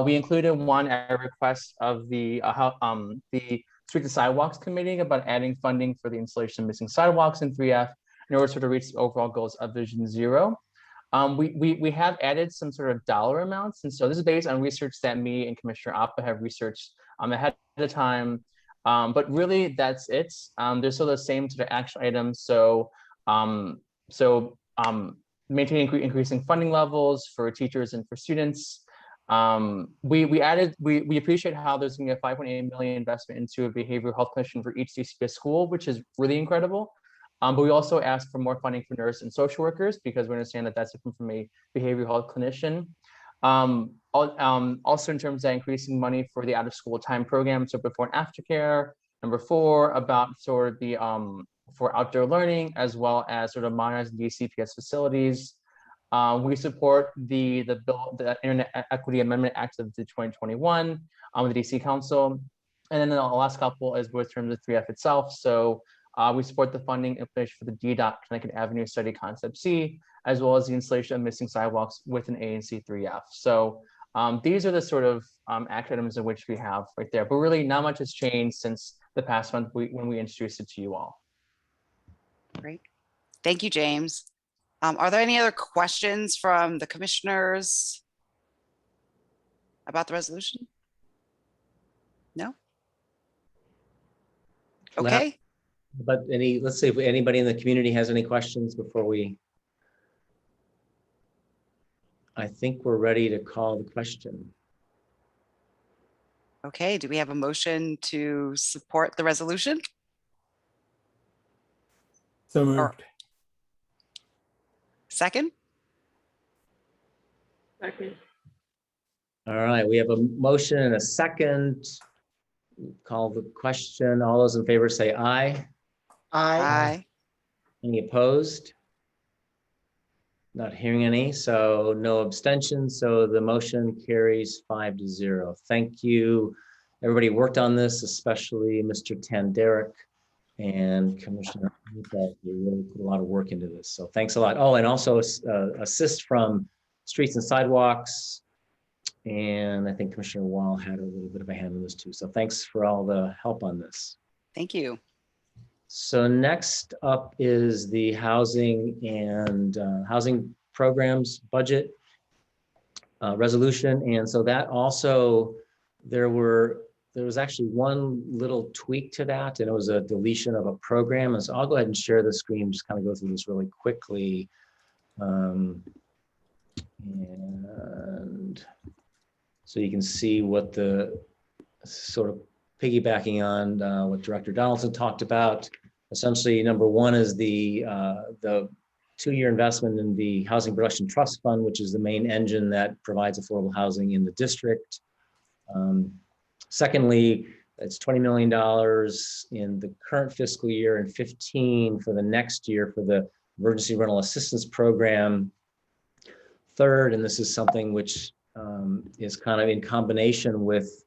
We included one at a request of the Street to Sidewalks Committee about adding funding for the installation of missing sidewalks in 3F in order to reach the overall goals of Vision Zero. We have added some sort of dollar amounts, and so this is based on research that me and Commissioner Appa have researched ahead of the time. But really, that's it. There's still the same sort of action items. So maintaining increasing funding levels for teachers and for students. We appreciate how there's going to be a 5.8 million investment into a behavioral health clinician for each DCPS school, which is really incredible. But we also ask for more funding for nurse and social workers because we understand that that's different from a behavioral health clinician. Also in terms of increasing money for the out of school time program, so before and after care. Number 4, about sort of the for outdoor learning, as well as sort of modernizing DCPS facilities. We support the bill, the Internet Equity Amendment Act of the 2021 with the DC Council. And then the last couple is with terms of 3F itself. So we support the funding implementation for the DDOT Connected Avenue Study Concept C, as well as the installation of missing sidewalks with an ANC 3F. So these are the sort of action items in which we have right there, but really not much has changed since the past month when we introduced it to you all. Great. Thank you, James. Are there any other questions from the commissioners about the resolution? No? Okay. But let's see if anybody in the community has any questions before we. I think we're ready to call the question. Okay, do we have a motion to support the resolution? So moved. Second? Second. All right, we have a motion and a second. Call the question. All those in favor say aye. Aye. Any opposed? Not hearing any, so no abstentions. So the motion carries 5-0. Thank you. Everybody worked on this, especially Mr. Tanderick and Commissioner. You really put a lot of work into this. So thanks a lot. Oh, and also assist from Streets and Sidewalks. And I think Commissioner Wall had a little bit of a hand in this too. So thanks for all the help on this. Thank you. So next up is the housing and housing programs budget resolution. And so that also, there was actually one little tweak to that, and it was a deletion of a program. And so I'll go ahead and share the screen, just kind of go through this really quickly. And so you can see what the sort of piggybacking on what Director Donaldson talked about. Essentially, number one is the 2-year investment in the Housing Production Trust Fund, which is the main engine that provides affordable housing in the district. Secondly, it's $20 million in the current fiscal year and 15 for the next year for the Emergency Rental Assistance Program. Third, and this is something which is kind of in combination with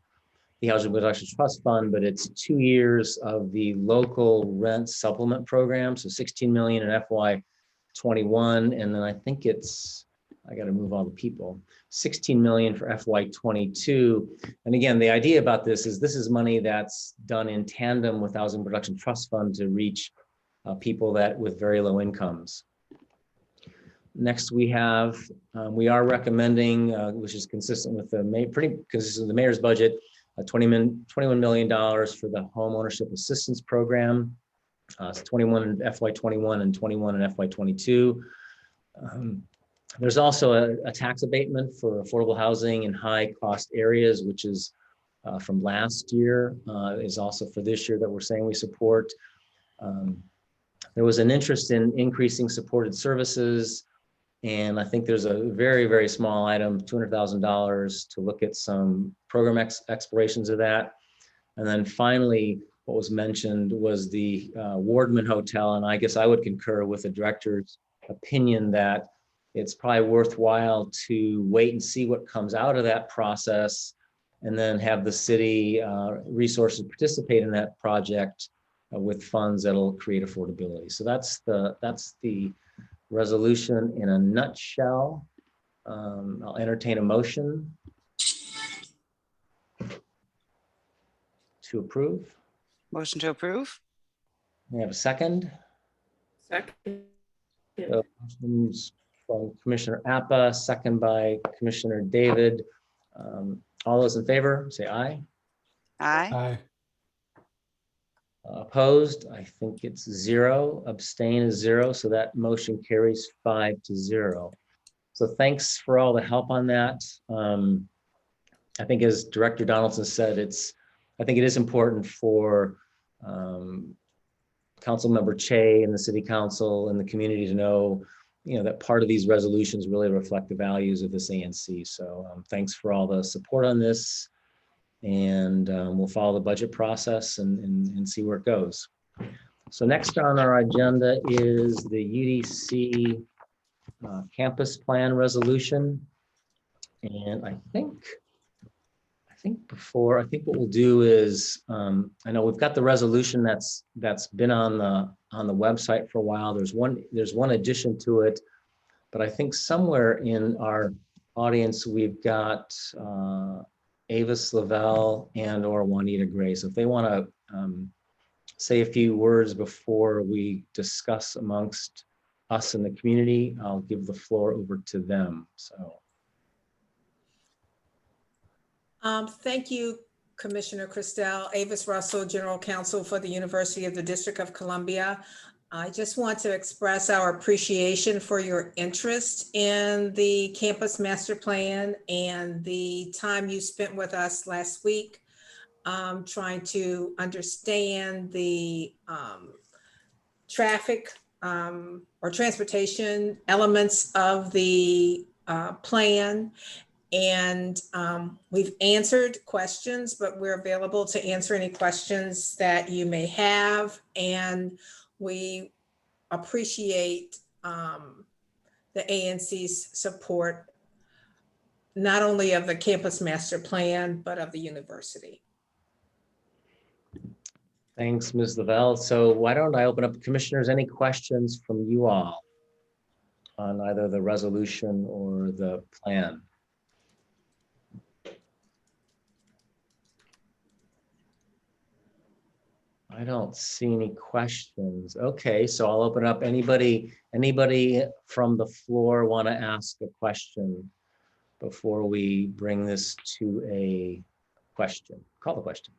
the Housing Production Trust Fund, but it's 2 years of the local rent supplement program. So 16 million in FY21. And then I think I got to move all the people, 16 million for FY22. And again, the idea about this is money that's done in tandem with Housing Production Trust Fund to reach people with very low incomes. Next, we are recommending, which is consistent with pretty consistent with the mayor's budget, $21 million for the Home Ownership Assistance Program. It's 21 in FY21 and 21 in FY22. There's also a tax abatement for affordable housing in high cost areas, which is from last year, is also for this year that we're saying we support. There was an interest in increasing supported services. And I think there's a very, very small item, $200,000 to look at some program explorations of that. And then finally, what was mentioned was the Wardman Hotel. And I guess I would concur with the director's opinion that it's probably worthwhile to wait and see what comes out of that process and then have the city resources participate in that project with funds that'll create affordability. So that's the resolution in a nutshell. I'll entertain a motion to approve. Motion to approve. We have a second. Second. So, motions from Commissioner Appa, second by Commissioner David. All those in favor, say aye. Aye. Aye. Opposed, I think it's 0. Abstain is 0. So that motion carries 5-0. So thanks for all the help on that. I think as Director Donaldson said, I think it is important for Councilmember Che and the City Council and the community to know, that part of these resolutions really reflect the values of this ANC. So thanks for all the support on this, and we'll follow the budget process and see where it goes. So next on our agenda is the UDC campus plan resolution. And I think what we'll do is, I know we've got the resolution that's been on the website for a while. There's one addition to it, but I think somewhere in our audience we've got Avis Lavelle and or Juanita Gray. So if they want to say a few words before we discuss amongst us in the community, I'll give the floor over to them. So. Thank you, Commissioner Christel. Avis Russell, General Counsel for the University of the District of Columbia. I just want to express our appreciation for your interest in the campus master plan and the time you spent with us last week trying to understand the traffic or transportation elements of the plan. And we've answered questions, but we're available to answer any questions that you may have. And we appreciate the ANC's support, not only of the campus master plan, but of the university. Thanks, Ms. Lavelle. So why don't I open up, commissioners, any questions from you all on either the resolution or the plan? I don't see any questions. Okay, so I'll open up. Anybody from the floor want to ask a question before we bring this to a question? Call the question.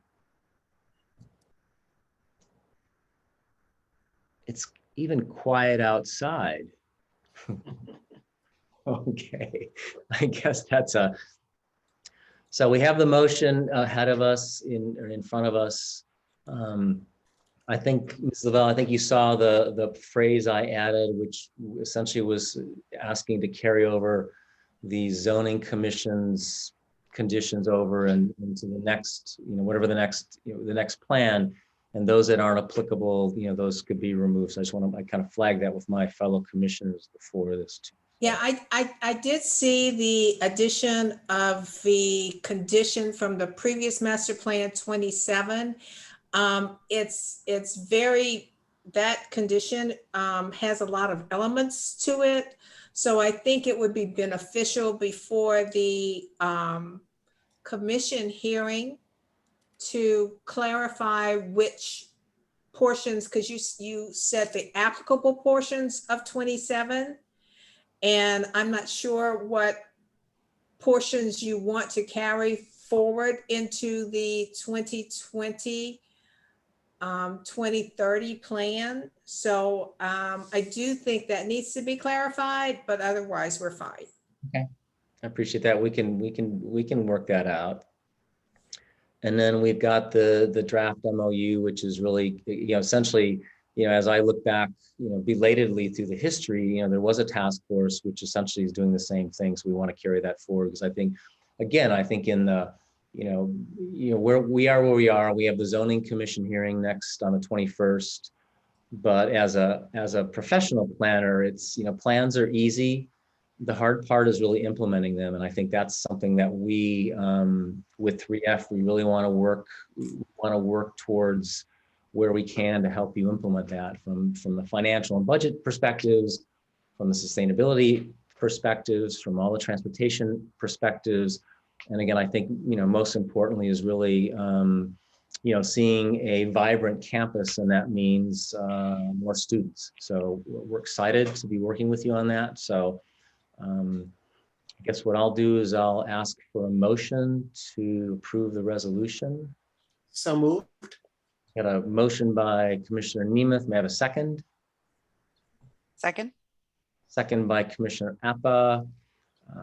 It's even quiet outside. Okay, I guess that's so we have the motion ahead of us in front of us. I think, Ms. Lavelle, I think you saw the phrase I added, which essentially was asking to carry over the zoning commission's conditions over and into the next, whatever the next plan, and those that aren't applicable, those could be removed. So I just want to kind of flag that with my fellow commissioners before this too. Yeah, I did see the addition of the condition from the previous master plan 27. It's very, that condition has a lot of elements to it. So I think it would be beneficial before the commission hearing to clarify which portions, because you said the applicable portions of 27. And I'm not sure what portions you want to carry forward into the 2020 2030 plan. So I do think that needs to be clarified, but otherwise we're fine. Okay, I appreciate that. We can work that out. And then we've got the draft MOU, which is really, essentially, as I look back, belatedly through the history, there was a task force which essentially is doing the same thing. So we want to carry that forward because I think in the where we are, we have the zoning commission hearing next on the 21st. But as a professional planner, it's, plans are easy. The hard part is really implementing them. And I think that's something that we, with 3F, we really want to work towards where we can to help you implement that from the financial and budget perspectives, from the sustainability perspectives, from all the transportation perspectives. And again, I think, most importantly is really, seeing a vibrant campus, and that means more students. So we're excited to be working with you on that. So I guess what I'll do is I'll ask for a motion to approve the resolution. So moved. Got a motion by Commissioner Nemeth. May I have a second? Second. Second by Commissioner Appa.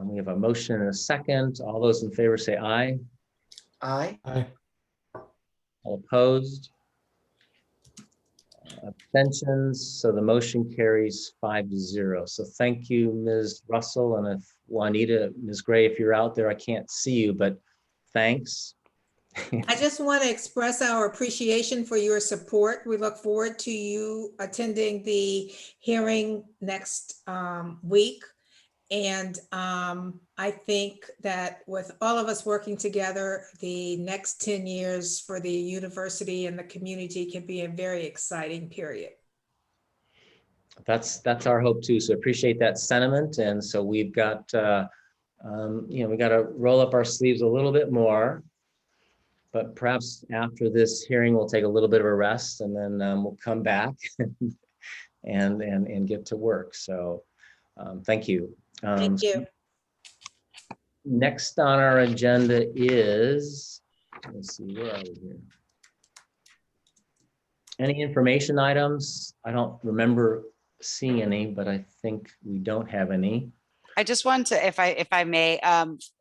We have a motion and a second. All those in favor say aye. Aye. Aye. All opposed? Abstentions. So the motion carries 5-0. So thank you, Ms. Russell. And if Juanita, Ms. Gray, if you're out there, I can't see you, but thanks. I just want to express our appreciation for your support. We look forward to you attending the hearing next week. And I think that with all of us working together, the next 10 years for the university and the community can be a very exciting period. That's our hope too. So appreciate that sentiment. And so we've got, we got to roll up our sleeves a little bit more. But perhaps after this hearing, we'll take a little bit of a rest, and then we'll come back and get to work. So thank you. Thank you. Next on our agenda is, let's see, where are we here? Any information items? I don't remember seeing any, but I think we don't have any. I just want to, if I may,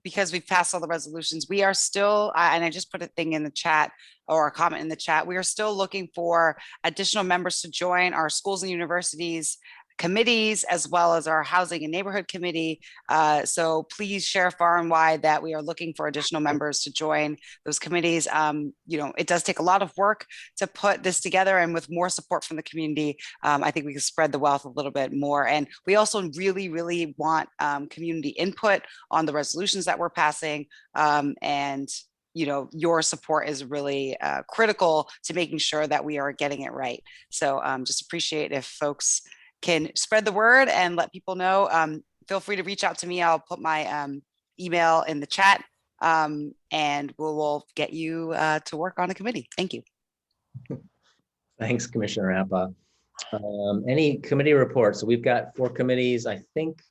because we've passed all the resolutions, we are still, and I just put a thing in the chat or a comment in the chat, we are still looking for additional members to join our schools and universities committees, as well as our housing and neighborhood committee. So please share far and wide that we are looking for additional members to join those committees. It does take a lot of work to put this together, and with more support from the community, I think we can spread the wealth a little bit more. And we also really, really want community input on the resolutions that we're passing. Your support is really critical to making sure that we are getting it right. So just appreciate if folks can spread the word and let people know. Feel free to reach out to me. I'll put my email in the chat, and we'll get you to work on a committee. Thank you. Thanks, Commissioner Appa. Any committee reports? So we've got 4 committees. I think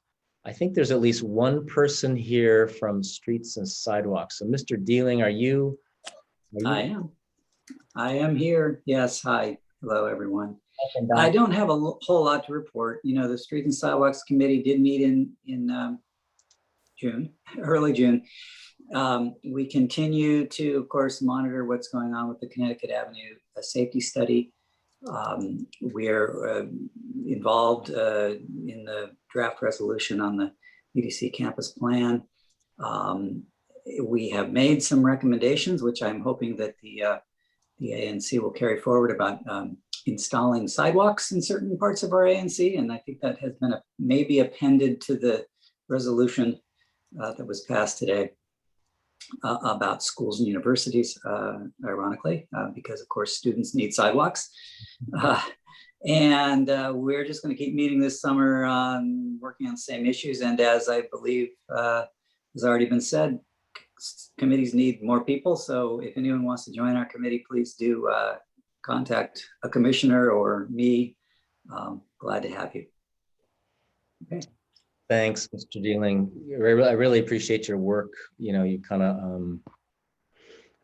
there's at least one person here from Streets and Sidewalks. So Mr. Dealing, are you? I am here. Yes. Hi. Hello, everyone. I don't have a whole lot to report. The Streets and Sidewalks Committee did meet in June, early June. We continue to, of course, monitor what's going on with the Connecticut Avenue safety study. We are involved in the draft resolution on the UDC campus plan. We have made some recommendations, which I'm hoping that the ANC will carry forward about installing sidewalks in certain parts of our ANC. And I think that has been maybe appended to the resolution that was passed today about schools and universities, ironically, because of course students need sidewalks. And we're just going to keep meeting this summer on working on the same issues. And as I believe has already been said, committees need more people. So if anyone wants to join our committee, please do contact a commissioner or me. Glad to have you. Okay. Thanks, Mr. Dealing. I really appreciate your work. You kind of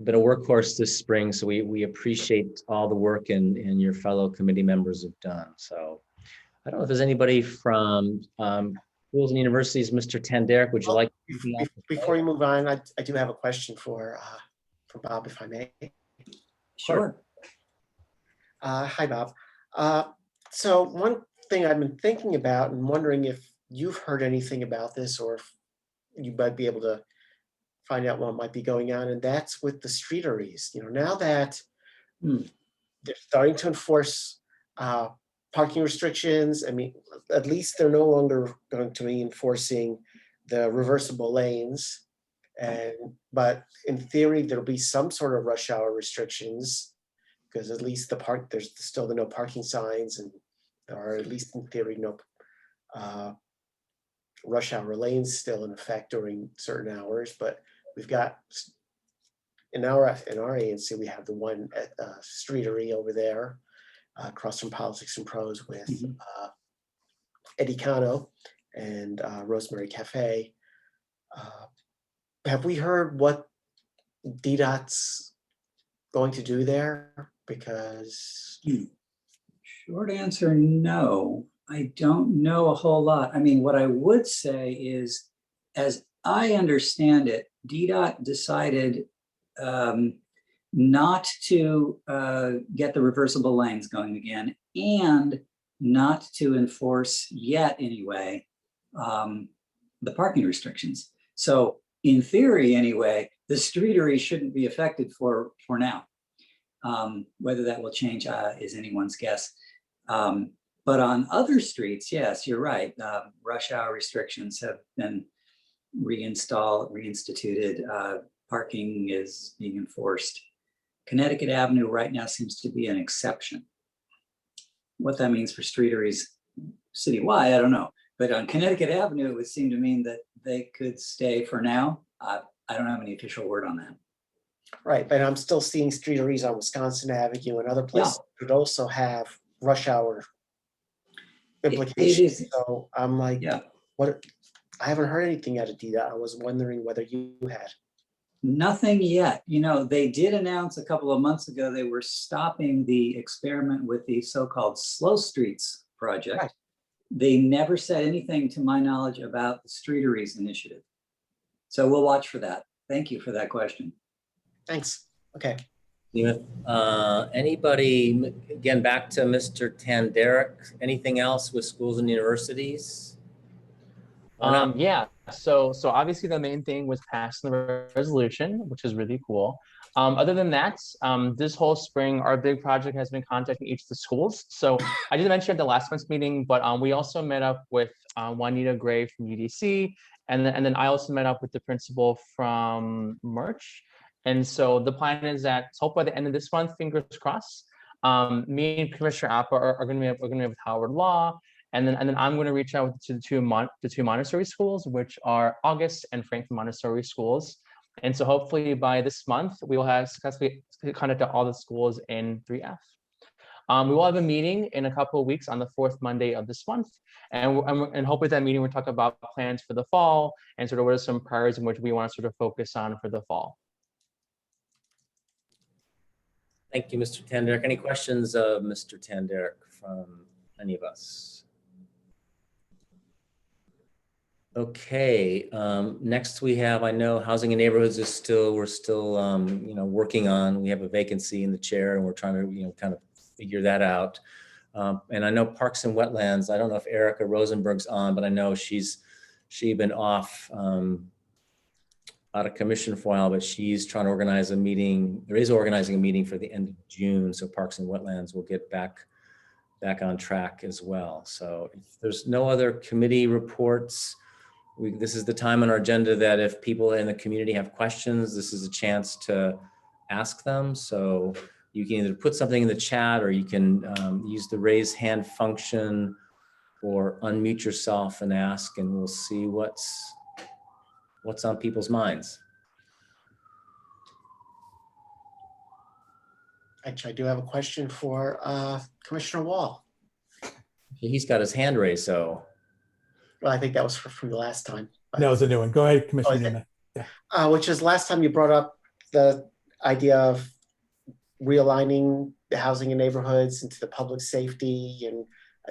been a workhorse this spring, so we appreciate all the work and your fellow committee members have done. So I don't know if there's anybody from schools and universities. Mr. Tanderick, would you like? Before you move on, I do have a question for Bob, if I may. Sure. Hi, Bob. So one thing I've been thinking about and wondering if you've heard anything about this, or if you might be able to find out what might be going on, and that's with the streeteries. Now that they're starting to enforce parking restrictions, I mean, at least they're no longer going to be enforcing the reversible lanes, but in theory there'll be some sort of rush hour restrictions, because at least there's still the no parking signs, and there are at least in theory no rush hour lanes still in effect during certain hours. But we've got in our ANC, we have the one at Streetery over there across from Politics and Prose with Eddie Cano and Rosemary Cafe. Have we heard what DDOT's going to do there? Because Short answer, no. I don't know a whole lot. I mean, what I would say is, as I understand it, DDOT decided not to get the reversible lanes going again, and not to enforce yet anyway the parking restrictions. So in theory anyway, the streetery shouldn't be affected for now. Whether that will change is anyone's guess. But on other streets, yes, you're right. Rush hour restrictions have been reinstituted. Parking is being enforced. Connecticut Avenue right now seems to be an exception. What that means for streeteries citywide, I don't know. But on Connecticut Avenue, it would seem to mean that they could stay for now. I don't have any official word on that. right, but I'm still seeing streeteries on Wisconsin Avenue and other places could also have rush hour implications. So I'm like, what? I haven't heard anything out of DDOT. I was wondering whether you had. Nothing yet. You know, they did announce a couple of months ago they were stopping the experiment with the so-called Slow Streets project. Right. They never said anything, to my knowledge, about the Streeteries initiative. So we'll watch for that. Thank you for that question. Thanks. Okay. Anybody, again, back to Mr. Tanderick, anything else with schools and universities? Yeah, so obviously the main thing was passing the resolution, which is really cool. Other than that, this whole spring, our big project has been contacting each of the schools. So I did mention at the last month's meeting, but we also met up with Juanita Gray from UDC, and then I also met up with the principal from Merch. And so the plan is that, hope by the end of this month, fingers crossed, me and Commissioner Appa are going to be with Howard Law. And then I'm going to reach out to the two Montessori schools, which are August and Franklin Montessori schools. And so hopefully by this month, we will have successfully contacted all the schools in 3F. We will have a meeting in a couple of weeks on the 4th Monday of this month. And hopefully that meeting, we'll talk about plans for the fall and sort of what are some priorities in which we want to sort of focus on for the fall. Thank you, Mr. Tanderick. Any questions of Mr. Tanderick from any of us? Okay, next we have, I know Housing and Neighborhoods is we're still working on. We have a vacancy in the chair and we're trying to, kind of figure that out. And I know Parks and Wetlands, I don't know if Erica Rosenberg's on, but I know she's been off out of commission for a while, but she's trying to organize a meeting. There is organizing a meeting for the end of June. So Parks and Wetlands will get back on track as well. So if there's no other committee reports, this is the time on our agenda that if people in the community have questions, this is a chance to ask them. So you can either put something in the chat or you can use the raise hand function or unmute yourself and ask, and we'll see what's on people's minds. Actually, I do have a question for Commissioner Wall. He's got his hand raised, so. Well, I think that was from the last time. No, it's a new one. Go ahead, Commissioner. Yeah. Which is last time you brought up the idea of realigning the housing and neighborhoods into the public safety and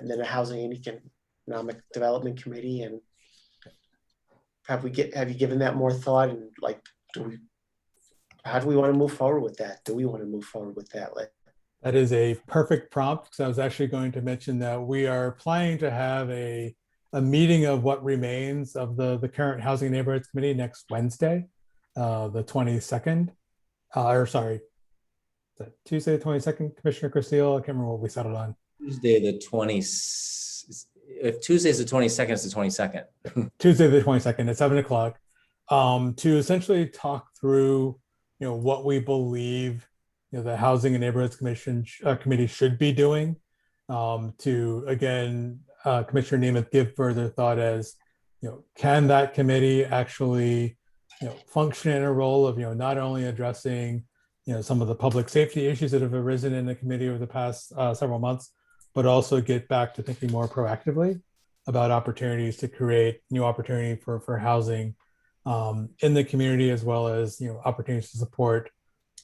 then a housing and economic development committee. And have you given that more thought? And like, how do we want to move forward with that? Do we want to move forward with that? That is a perfect prompt, because I was actually going to mention that we are planning to have a meeting of what remains of the current Housing and Neighborhoods Committee next Wednesday, the 22nd. Or sorry, Tuesday the 22nd, Commissioner Castile. I can't remember what we settled on. Tuesday the 20th. If Tuesday is the 22nd, it's the 22nd. Tuesday the 22nd at 7 o'clock, to essentially talk through, what we believe, the Housing and Neighborhoods Committee should be doing, to again, Commissioner Nemeth give further thought as, can that committee actually, function in a role of, not only addressing, some of the public safety issues that have arisen in the committee over the past several months, but also get back to thinking more proactively about opportunities to create new opportunity for housing in the community, as well as, opportunities to support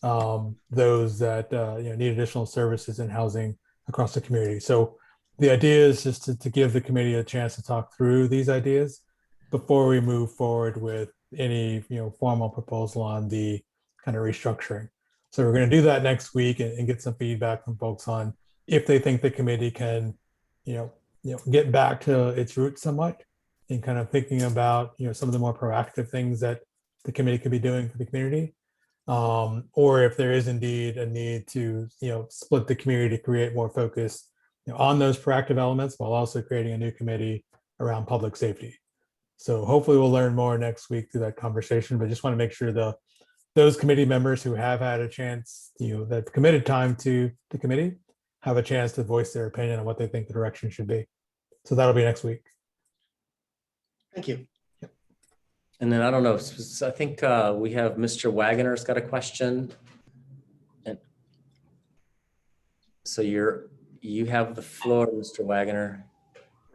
those that need additional services and housing across the community. So the idea is just to give the committee a chance to talk through these ideas before we move forward with any formal proposal on the kind of restructuring. So we're going to do that next week and get some feedback from folks on if they think the committee can get back to its roots somewhat and kind of thinking about some of the more proactive things that the committee could be doing for the community, or if there is indeed a need to split the community to create more focus on those proactive elements while also creating a new committee around public safety. So hopefully we'll learn more next week through that conversation, but just want to make sure those committee members who have had a chance, that committed time to the committee, have a chance to voice their opinion on what they think the direction should be. So that'll be next week. Thank you. And then I don't know, I think we have Mr. Wagner's got a question. And so you have the floor, Mr. Wagner.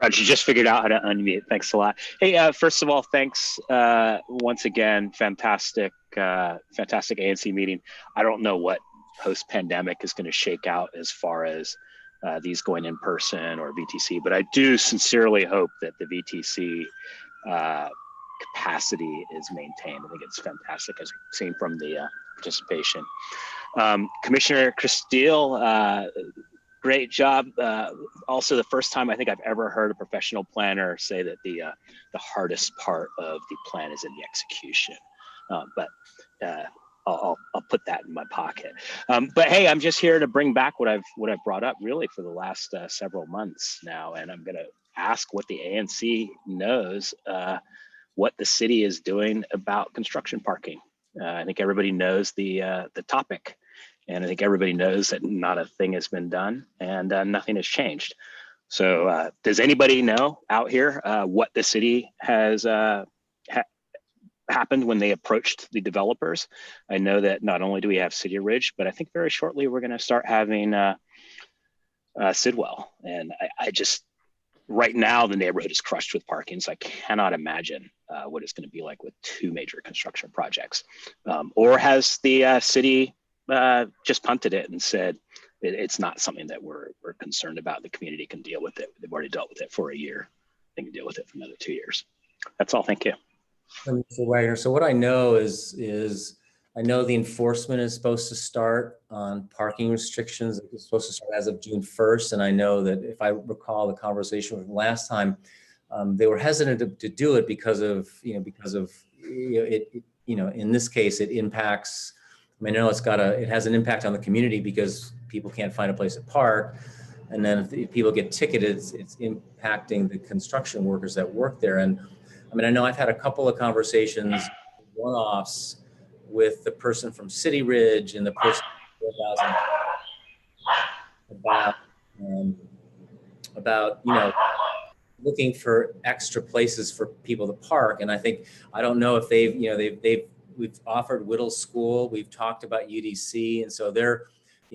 Roger, just figured out how to unmute. Thanks a lot. Hey, first of all, thanks once again. Fantastic ANC meeting. I don't know what post-pandemic is going to shake out as far as these going in person or VTC, but I do sincerely hope that the VTC capacity is maintained. I think it's fantastic, as we've seen from the participation. Commissioner Castile, great job. Also, the first time I think I've ever heard a professional planner say that the hardest part of the plan is in the execution. But I'll put that in my pocket. But hey, I'm just here to bring back what I've brought up really for the last several months now, and I'm going to ask what the ANC knows what the city is doing about construction parking. I think everybody knows the topic. And I think everybody knows that not a thing has been done and nothing has changed. So does anybody know out here what the city has happened when they approached the developers? I know that not only do we have City Ridge, but I think very shortly we're going to start having Sidwell. And I just, right now the neighborhood is crushed with parking, so I cannot imagine what it's going to be like with two major construction projects. Or has the city just punted it and said it's not something that we're concerned about. The community can deal with it. They've already dealt with it for a year. They can deal with it for another 2 years. That's all. Thank you. Mr. Wagner. So what I know is I know the enforcement is supposed to start on parking restrictions. It's supposed to start as of June 1st. And I know that if I recall the conversation from last time, they were hesitant to do it because of in this case, it impacts. I mean, I know it has an impact on the community because people can't find a place to park. And then if people get ticketed, it's impacting the construction workers that work there. And I mean, I know I've had a couple of conversations, one-offs, with the person from City Ridge and the person about looking for extra places for people to park. And I don't know if we've offered Whittle School, we've talked about UDC, and so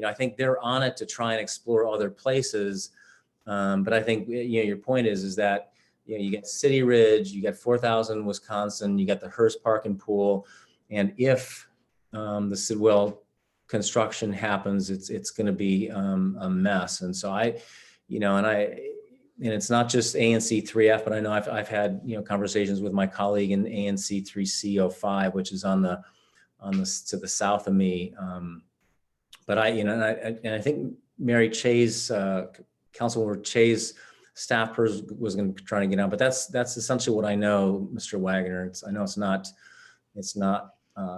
I think they're on it to try and explore other places. But I think your point is that you get City Ridge, you get 4,000 Wisconsin, you got the Hearst Park and Pool, and if the Sidwell construction happens, it's going to be a mess. And so and it's not just ANC 3F, but I know I've had conversations with my colleague in ANC 3C05, which is on the to the south of me. But I think Mary Chay's Councilwoman Chay's staff person was going to try to get out, but that's essentially what I know, Mr. Wagner. I know it's not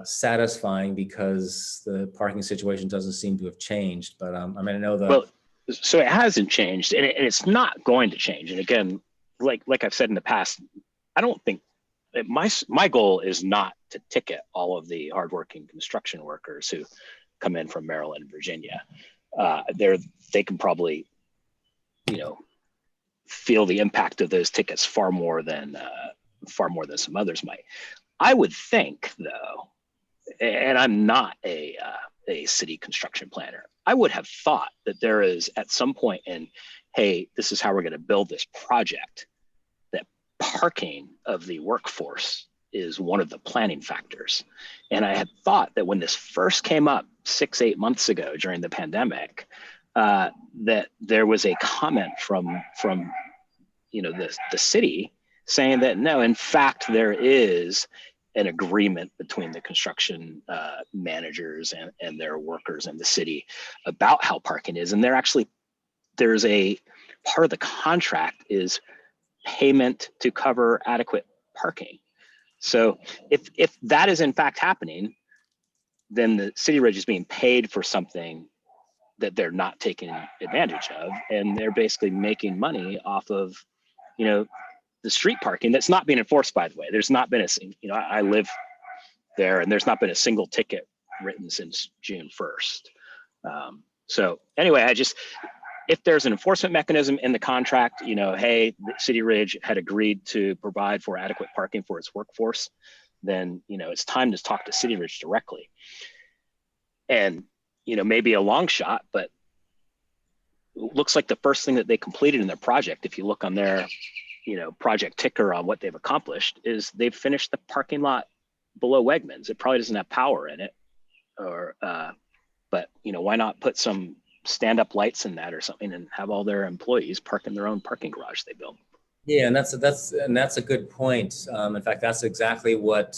satisfying because the parking situation doesn't seem to have changed. But I mean, I know that. Well, so it hasn't changed, and it's not going to change. And again, like I've said in the past, I don't think my goal is not to ticket all of the hardworking construction workers who come in from Maryland and Virginia. They can probably, feel the impact of those tickets far more than some others might. I would think, though, and I'm not a city construction planner, I would have thought that there is at some point in, hey, this is how we're going to build this project, that parking of the workforce is one of the planning factors. And I had thought that when this first came up 6-8 months ago during the pandemic, that there was a comment from the city saying that no, in fact, there is an agreement between the construction managers and their workers in the city about how parking is. And there's a part of the contract is payment to cover adequate parking. So if that is in fact happening, then the City Ridge is being paid for something that they're not taking advantage of, and they're basically making money off of, the street parking that's not being enforced. By the way, there's not been I live there, and there's not been a single ticket written since June 1st. So anyway, if there's an enforcement mechanism in the contract, hey, City Ridge had agreed to provide for adequate parking for its workforce, then, it's time to talk to City Ridge directly. And, maybe a long shot, but it looks like the first thing that they completed in their project, if you look on their, project ticker on what they've accomplished, is they've finished the parking lot below Wegmans. It probably doesn't have power in it, but why not put some stand-up lights in that or something and have all their employees park in their own parking garage they built. Yeah, and that's a good point. In fact, that's exactly what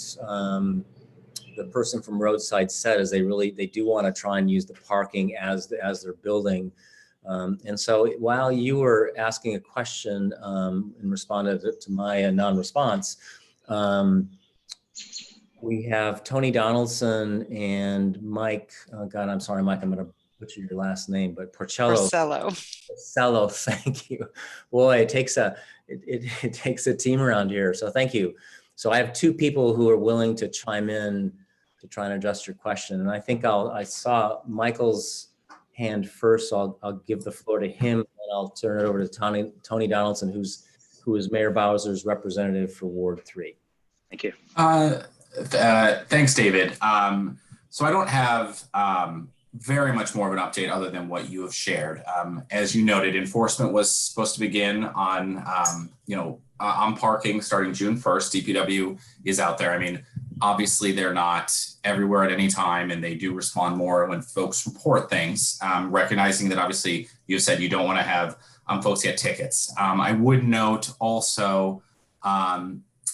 the person from Roadside said, is they do want to try and use the parking as they're building. And so while you were asking a question and responded to my non-response, we have Tony Donaldson and Mike. Oh God, I'm sorry, Mike, I'm going to butcher your last name, but Porcello, thank you. Boy, it takes a team around here. So thank you. So I have two people who are willing to chime in to try and address your question. And I think I saw Michael's hand first, so I'll give the floor to him, and I'll turn it over to Tony Donaldson, who is Mayor Bowser's representative for Ward 3. Thank you. Thanks, David. So I don't have very much more of an update other than what you have shared. As you noted, enforcement was supposed to begin on parking starting June 1st. DPW is out there. I mean, obviously they're not everywhere at any time, and they do respond more when folks report things, recognizing that obviously you said you don't want to have folks get tickets. I would note also,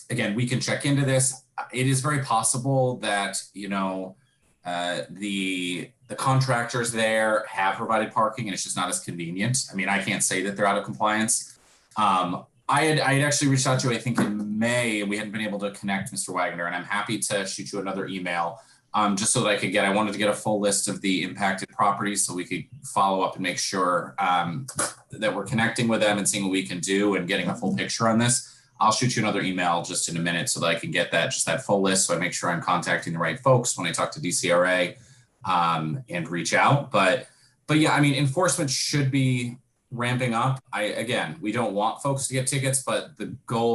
again, we can check into this. It is very possible that, the contractors there have provided parking and it's just not as convenient. I mean, I can't say that they're out of compliance. I had actually reached out to you, I think in May, and we hadn't been able to connect, Mr. Wagner, and I'm happy to shoot you another email just so that I wanted to get a full list of the impacted properties so we could follow up and make sure that we're connecting with them and seeing what we can do and getting a full picture on this. I'll shoot you another email just in a minute so that I can get that full list, so I make sure I'm contacting the right folks when I talk to DCRA and reach out. But yeah, I mean, enforcement should be ramping up. Again, we don't want folks to get tickets, but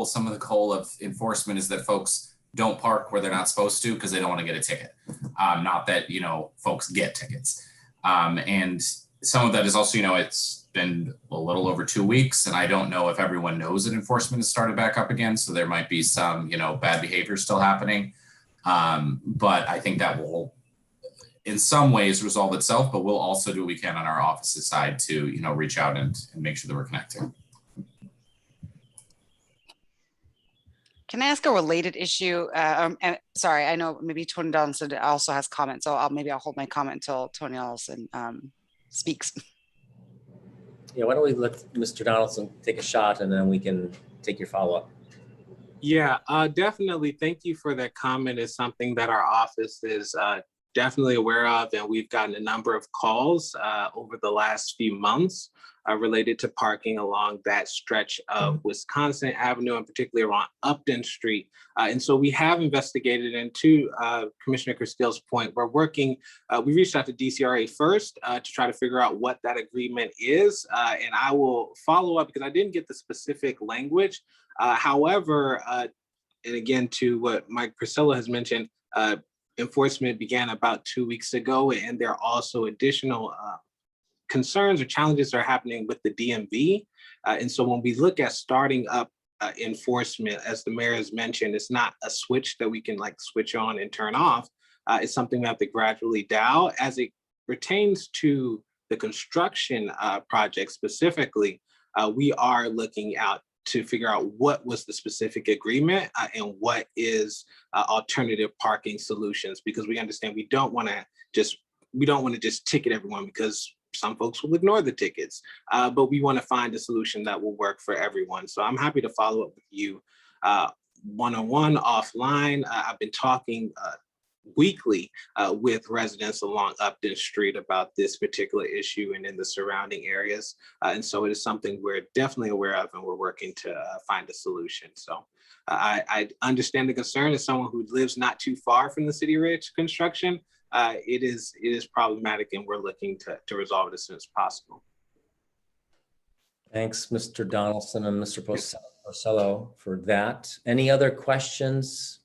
some of the goal of enforcement is that folks don't park where they're not supposed to because they don't want to get a ticket. Not that, folks get tickets. And some of that is also, it's been a little over 2 weeks, and I don't know if everyone knows that enforcement has started back up again. So there might be some, bad behavior still happening. But I think that will, in some ways, resolve itself, but we'll also do what we can on our office's side to, reach out and make sure that we're connecting. Can I ask a related issue? Sorry, I know maybe Tony Donaldson also has comments, so I'll hold my comment until Tony Donaldson speaks. Yeah, why don't we let Mr. Donaldson take a shot and then we can take your follow-up. Yeah, definitely. Thank you for that comment. It's something that our office is definitely aware of, and we've gotten a number of calls over the last few months related to parking along that stretch of Wisconsin Avenue, and particularly around Upton Street. And so we have investigated, and to Commissioner Castille's point, we're working, we reached out to DCRA first to try to figure out what that agreement is. And I will follow up because I didn't get the specific language. However, and again, to what Mike Priscilla has mentioned, enforcement began about 2 weeks ago, and there are also additional concerns or challenges that are happening with the DMV. And so when we look at starting up enforcement, as the mayor has mentioned, it's not a switch that we can like switch on and turn off. It's something we have to gradually dial. As it pertains to the construction project specifically, we are looking out to figure out what was the specific agreement and what is alternative parking solutions, because we understand we don't want to just ticket everyone, because some folks will ignore the tickets, but we want to find a solution that will work for everyone. So I'm happy to follow up with you one-on-one, offline. I've been talking weekly with residents along Upton Street about this particular issue and in the surrounding areas. And so it is something we're definitely aware of, and we're working to find a solution. So I understand the concern as someone who lives not too far from the City Ridge construction. It is problematic, and we're looking to resolve it as soon as possible. Thanks, Mr. Donaldson and Mr. Porcello for that. Any other questions?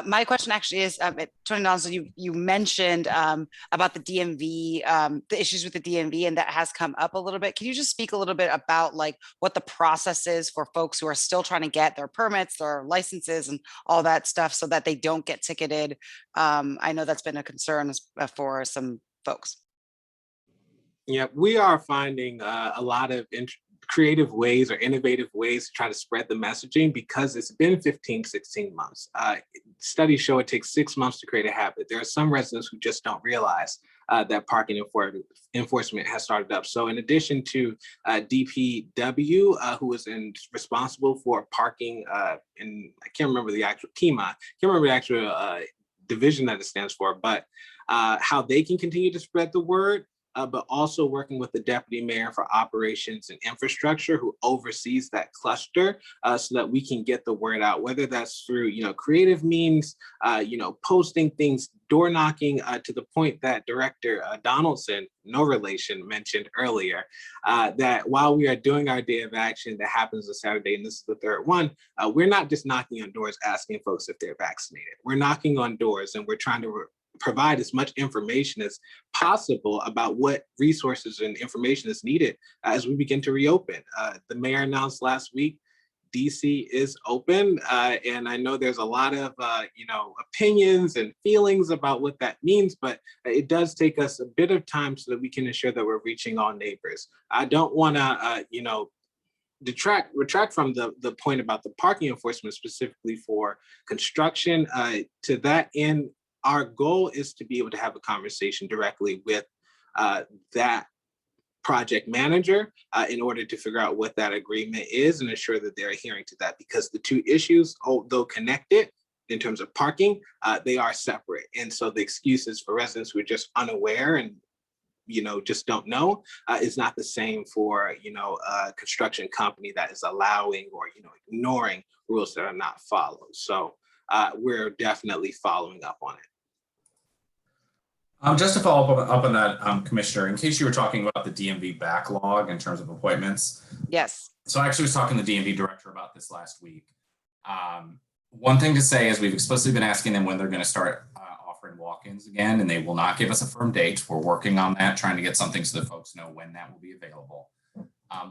My question actually is, Attorney Donaldson, you mentioned about the DMV, the issues with the DMV, and that has come up a little bit. Can you just speak a little bit about like what the process is for folks who are still trying to get their permits, their licenses, and all that stuff so that they don't get ticketed? I know that's been a concern for some folks. Yeah, we are finding a lot of creative ways or innovative ways to try to spread the messaging, because it's been 15, 16 months. Studies show it takes 6 months to create a habit. There are some residents who just don't realize that parking enforcement has started up. So in addition to DPW, who is responsible for parking in, I can't remember the actual KEMA, can't remember the actual division that it stands for, but how they can continue to spread the word, but also working with the deputy mayor for operations and infrastructure, who oversees that cluster, so that we can get the word out, whether that's through, creative means, posting things, door knocking, to the point that Director Donaldson, no relation, mentioned earlier, that while we are doing our day of action that happens on Saturday, and this is the third one, we're not just knocking on doors asking folks if they're vaccinated. We're knocking on doors, and we're trying to provide as much information as possible about what resources and information is needed as we begin to reopen. The mayor announced last week, DC is open, and I know there's a lot of opinions and feelings about what that means, but it does take us a bit of time so that we can ensure that we're reaching all neighbors. I don't want to retract from the point about the parking enforcement specifically for construction. To that end, our goal is to be able to have a conversation directly with that project manager in order to figure out what that agreement is and ensure that they're adhering to that, because the two issues, although connected in terms of parking, they are separate. And so the excuses for residents who are just unaware and just don't know is not the same for a construction company that is allowing or ignoring rules that are not followed. So we're definitely following up on it. Just to follow up on that, Commissioner, in case you were talking about the DMV backlog in terms of appointments. Yes. So I actually was talking to the DMV director about this last week. One thing to say is we've explicitly been asking them when they're going to start offering walk-ins again, and they will not give us a firm date. We're working on that, trying to get something so that folks know when that will be available.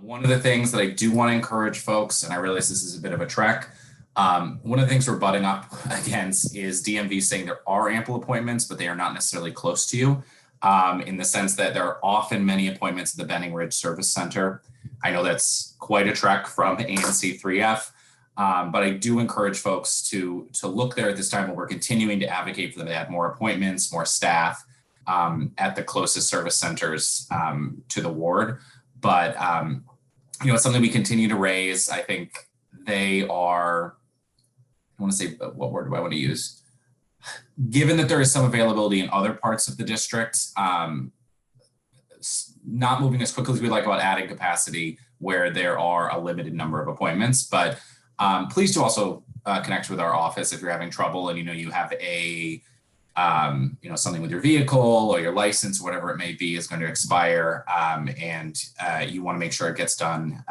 One of the things that I do want to encourage folks, and I realize this is a bit of a trek, one of the things we're butting up against is DMV saying there are ample appointments, but they are not necessarily close to you, in the sense that there are often many appointments at the Benning Ridge Service Center. I know that's quite a trek from ANC 3F, but I do encourage folks to look there at this time when we're continuing to advocate for them to add more appointments, more staff at the closest service centers to the ward. But it's something we continue to raise. I think they are, I want to say, what word do I want to use? Given that there is some availability in other parts of the district, not moving as quickly as we'd like about adding capacity where there are a limited number of appointments. But please do also connect with our office if you're having trouble and you have a something with your vehicle or your license, whatever it may be, is going to expire, and you want to make sure it gets done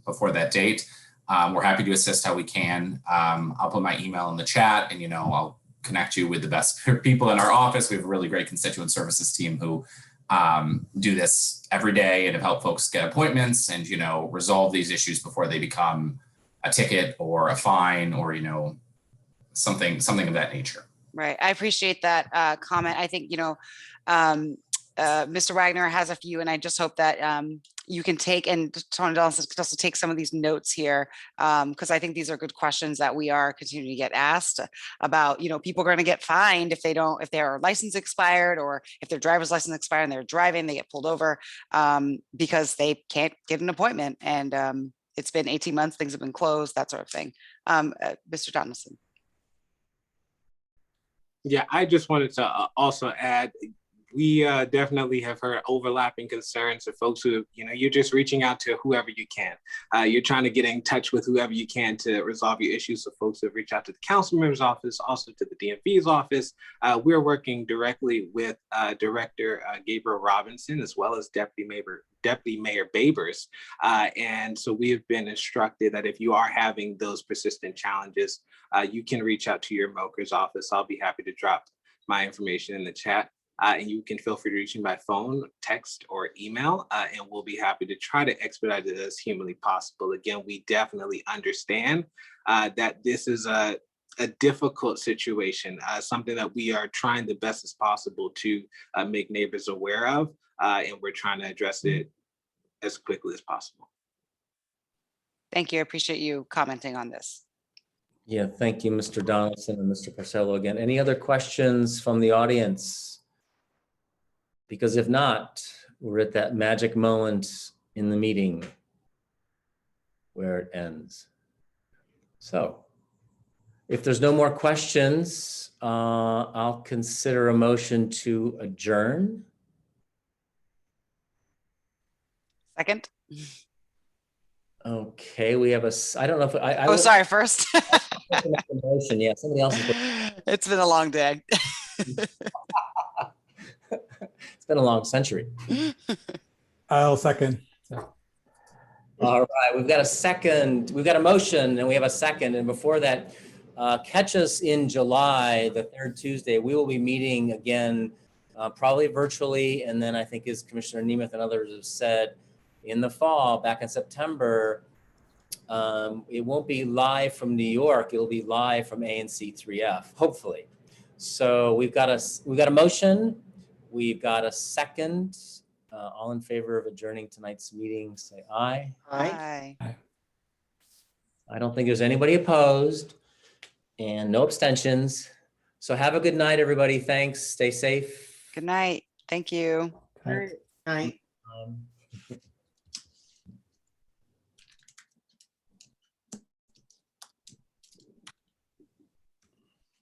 before that date. We're happy to assist how we can. I'll put my email in the chat, and I'll connect you with the best people in our office. We have a really great constituent services team who do this every day and have helped folks get appointments and resolve these issues before they become a ticket or a fine or, you know, something of that nature. Right. I appreciate that comment. I think, Mr. Wagner has a few, and I just hope that you can take, and Tony Donaldson could also take some of these notes here, because I think these are good questions that we are continuing to get asked about. People are going to get fined if their license expired, or if their driver's license expired and they're driving, they get pulled over because they can't get an appointment. And it's been 18 months, things have been closed, that sort of thing. Mr. Donaldson. Yeah, I just wanted to also add, we definitely have heard overlapping concerns of folks who, you're just reaching out to whoever you can. You're trying to get in touch with whoever you can to resolve your issues. So folks have reached out to the council member's office, also to the DMV's office. We're working directly with Director Gabriel Robinson, as well as Deputy Mayor Babers. And so we have been instructed that if you are having those persistent challenges, you can reach out to your MOCR's office. I'll be happy to drop my information in the chat. And you can feel free to reach me by phone, text, or email, and we'll be happy to try to expedite it as humanly possible. Again, we definitely understand that this is a difficult situation, something that we are trying the best as possible to make neighbors aware of, and we're trying to address it as quickly as possible. Thank you. I appreciate you commenting on this. Yeah, thank you, Mr. Donaldson and Mr. Porcello again. Any other questions from the audience? Because if not, we're at that magic moment in the meeting where it ends. So if there's no more questions, I'll consider a motion to adjourn. Second. Okay, we have I don't know if Oh, sorry, first. Motion. Yeah, somebody else is. It's been a long day. It's been a long century. I'll second. All right, we've got a second. We've got a motion and we have a second. And before that, catch us in July, the third Tuesday. We will be meeting again, probably virtually. And then I think, as Commissioner Nemeth and others have said, in the fall, back in September, it won't be live from New York. It'll be live from ANC 3F, hopefully. So we've got a motion. We've got a second. All in favor of adjourning tonight's meeting, say aye. Aye. Bye. I don't think there's anybody opposed and no abstentions. So have a good night, everybody. Thanks. Stay safe. Good night. Thank you. All right. Aye.